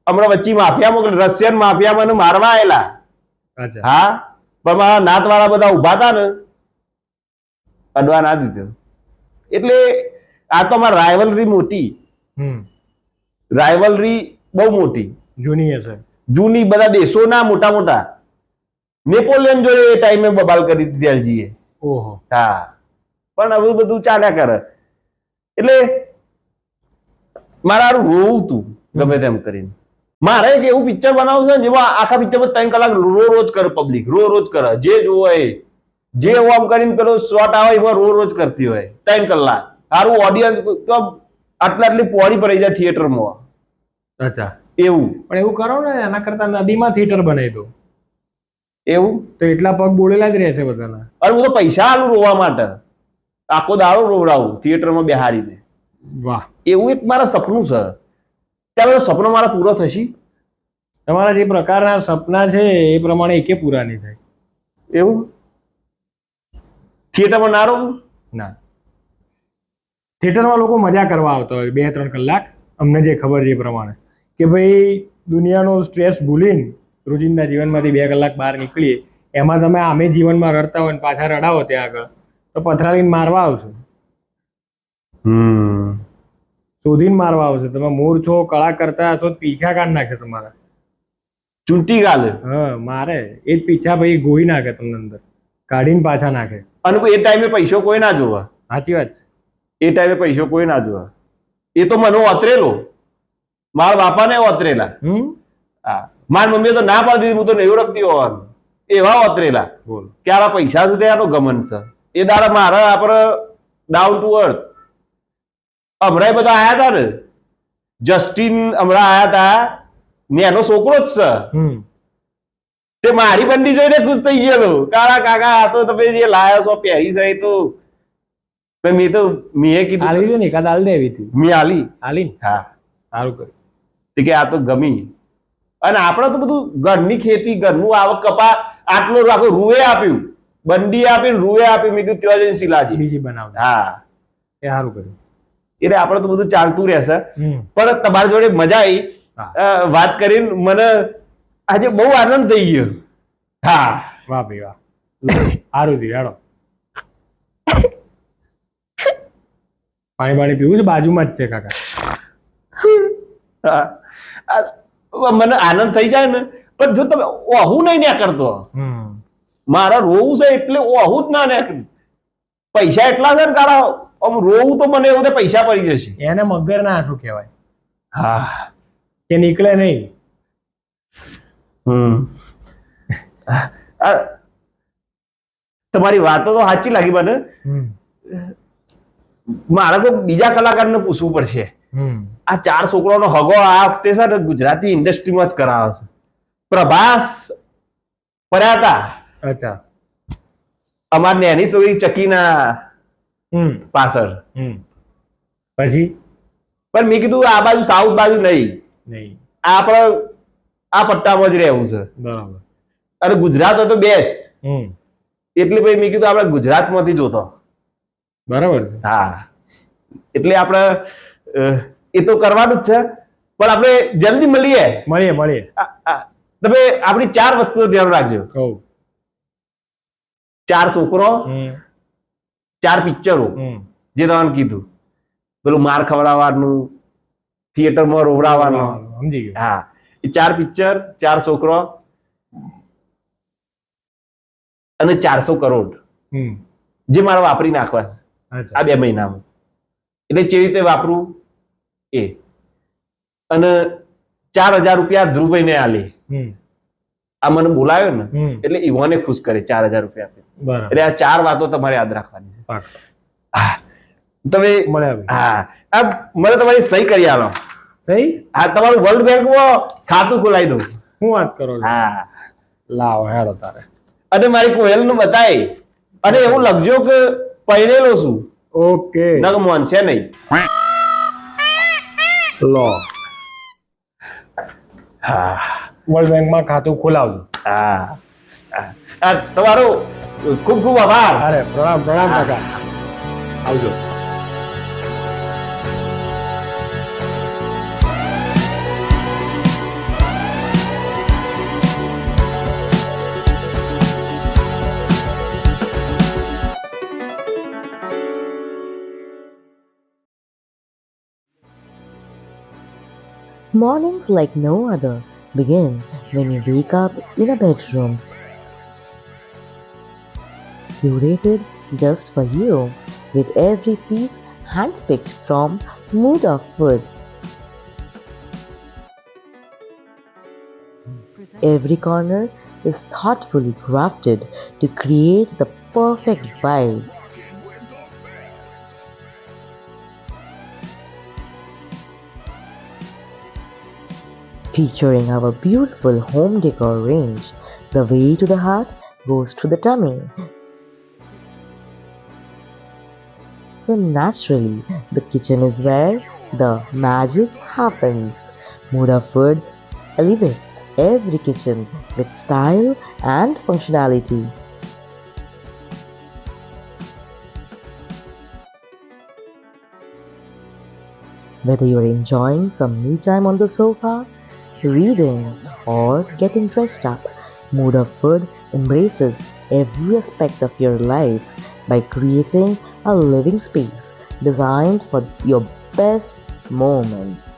હમણાં વચ્ચે માફિયા મોકલે, રશિયન માફિયા મને મારવા આવેલા. અચ્છા. હા, પણ મારા નાત વાળા બધા ઉભા હતા ને, અડવા ના દીધો. એટલે આ તો અમારી રાઇવલરી મોટી. રાઇવલરી બહુ મોટી, જૂની હશે. જૂની, બધા દેશોના મોટા મોટા. નેપોલિયન જોડે એ ટાઈમે બબાલ કરી દીધી એલજીએ. ઓહો. હા, પણ હવે બધું ચાલ્યા કરે. એટલે મારે રોવું તું ગમે તેમ કરીને. મારે એક એવું પિક્ચર બનાવવું છે ને જેમાં આખા પિક્ચરમાં 3 કલાક રોજ કરે પબ્લિક, રોજ કરે. જે જોવે જે આમ કરીને પેલો શોટ આવે એમાં રોજ કરતી હોય 3 કલાક. સારું ઓડિયન્સ તો આટલી પોળી પડી જાય થિયેટરમાં. અચ્છા, એવું. પણ એવું કરો ને, એના કરતા નદીમાં થિયેટર બનાવી દો. એવું તો એટલા પગ બોલેલા જ રહે છે બધાના. અને હું તો પૈસા આલું રોવા માટે. આખો દાડો રોવડાવું થિયેટરમાં બેહારીને. વાહ, એવું એક મારા સપનું છે. ત્યારે સપનો મારા પૂરો થશે તમારા જે પ્રકારના સપના છે એ પ્રમાણે એકે પૂરા નહીં થાય. એવું થિયેટરમાં ના રહું. ના, થિયેટરમાં લોકો મજા કરવા આવતા હોય 2-3 કલાક, અમને જે ખબર છે એ પ્રમાણે, કે ભાઈ દુનિયાનો સ્ટ્રેસ ભૂલીને રોજિંદા જીવનમાંથી 2 કલાક બહાર નીકળીએ. એમાં તમે આમે જીવનમાં રડતા હોય ને પાછા રડાવો ત્યાં આગળ, તો પથરાવીને મારવા આવશે, શોધીને મારવા આવશે. તમે મૂળ છો, કળા કરતા હશો, પીછા કાઢી નાખે તમારા. ચૂંટી ગાલે. હા, મારે એ જ પીછા ભાઈ ગોઈ નાખે તમને અંદર, કાઢીને પાછા નાખે. અને એ ટાઈમે પૈસો કોઈ ના જોવા. સાચી વાત છે. એ ટાઈમે પૈસો કોઈ ના જોવા. એ તો મને ઓતરેલો, મારા બાપાને ઓતરેલા. હા, મારી મમ્મીએ તો ના પાડી દીધી, હું તો નહીં ઓળખતી હોવાનું. એવા ઓતરેલા બોલ કે આવા પૈસા સુધી આનો ગમન છે. એ દાડા મારા આપણે ડાઉન ટુ અર્થ. હમણાં બધા આયા હતા ને, જસ્ટિન હમણાં આયા હતા ને, એનો છોકરો જ છે. તે મારી બંડી જોઈને ખુશ થઈ ગયેલો. કાળા કાકા આ તો તમે જે લાયા છો પહેરી છે તો મેં કીધું આલી દે ને, એકાદ આલ દે એવી હતી. મેં આલી. હા, સારું કર્યું. કે આ તો ગમી. અને આપણે તો બધું ઘરની ખેતી, ઘરનું આવક કપા આટલો આખો રૂએ આપ્યું, બંડી આપીને રૂએ આપ્યું. મેં કીધું ત્યાં જઈને શિલાજી બીજી બનાવ. હા, એ સારું કર્યું. એટલે આપણે તો બધું ચાલતું રહેશે. પણ તમારી જોડે મજા આવી વાત કરીને, મને આજે બહુ આનંદ થઈ ગયો. હા, વાહ ભાઈ વાહ, સારું થયું. હેડો, પાણી પીવું છે, બાજુમાં જ છે કાકા. મને આનંદ થઈ જાય ને. પણ જો તમે ઓહું નહીં ના કરતો, મારા રોવું છે એટલે ઓહું જ ના કર્યું. પૈસા એટલા છે ને કાળા, આમ રોવું તો મને એવું પૈસા પડી જશે. એને મગર ના શું કહેવાય? હા, કે નીકળે નહીં. તમારી વાતો તો સાચી લાગી મને. મારે કોઈ બીજા કલાકારને પૂછવું પડશે. આ 4 છોકરાનો હગો આ વખતે છે ને ગુજરાતી ઇન્ડસ્ટ્રીમાં જ કરાવે છે. પ્રભાસ પડ્યા હતા. અચ્છા. અમાર નેની સોરી ચકીના પાછળ. પછી પણ મેં કીધું આ બાજુ સાઉથ બાજુ નહીં, આપણે આ પટ્ટામાં જ રહેવું છે. બરાબર. અને ગુજરાત હતો બેસ્ટ. એટલે ભાઈ મેં કીધું આપણે ગુજરાતમાંથી જોતો. બરાબર. હા, એટલે આપણે એ તો કરવાનું જ છે. પણ આપણે જલ્દી મળીએ. તમે આપણી 4 વસ્તુઓ ધ્યાન રાખજો. 4 છોકરો, 4 પિક્ચરો જે તમને કીધું. પેલું માર ખવડાવવાનું, થિયેટરમાં રોવડાવવાનું. સમજી ગયો. હા, એ 4 પિક્ચર, 4 છોકરો અને 400 કરોડ જે મારે વાપરી નાખવા આ 2 મહિનામાં. એટલે કેવી રીતે વાપરું એ. અને 4000 રૂપિયા ધ્રુવભાઈને આલે. આ મને બોલાવ્યો ને એટલે ઈવોને ખુશ કરે 4000 રૂપિયા આપે. એટલે આ 4 વાતો તમારે યાદ રાખવાની છે. હા, તમે હા, આ મને તમારી સહી કરી આલો. સહી? હા, તમારું વર્લ્ડ બેંકમાં ખાતું ખોલાવી દઉં. શું વાત કરો છો? હા, લાવો હેડો તારે. અને મારી કોયલનું બતાય. અને એવું લખજો કે પહેરેલો છું. ઓકે. ના મોન છે નહીં. લો. હા, વર્લ્ડ બેંકમાં ખાતું ખોલાવજો. હા, તમારો ખૂબ ખૂબ આભાર. અરે પ્રણામ કાકા. આવજો. Mornings like no other begin when you wake up in a bedroom curated just for you, with every piece handpicked from Mood of Wood. Every corner is thoughtfully crafted to create the perfect vibe. Featuring our beautiful home decor range, the way to the heart goes to the tummy. So naturally, the kitchen is where the magic happens. Muda Food elevates every kitchen with style and functionality. Whether you're enjoying some me time on the sofa, reading, or getting dressed up, Mood of Food embraces every aspect of your life by creating a living space designed for your best moments.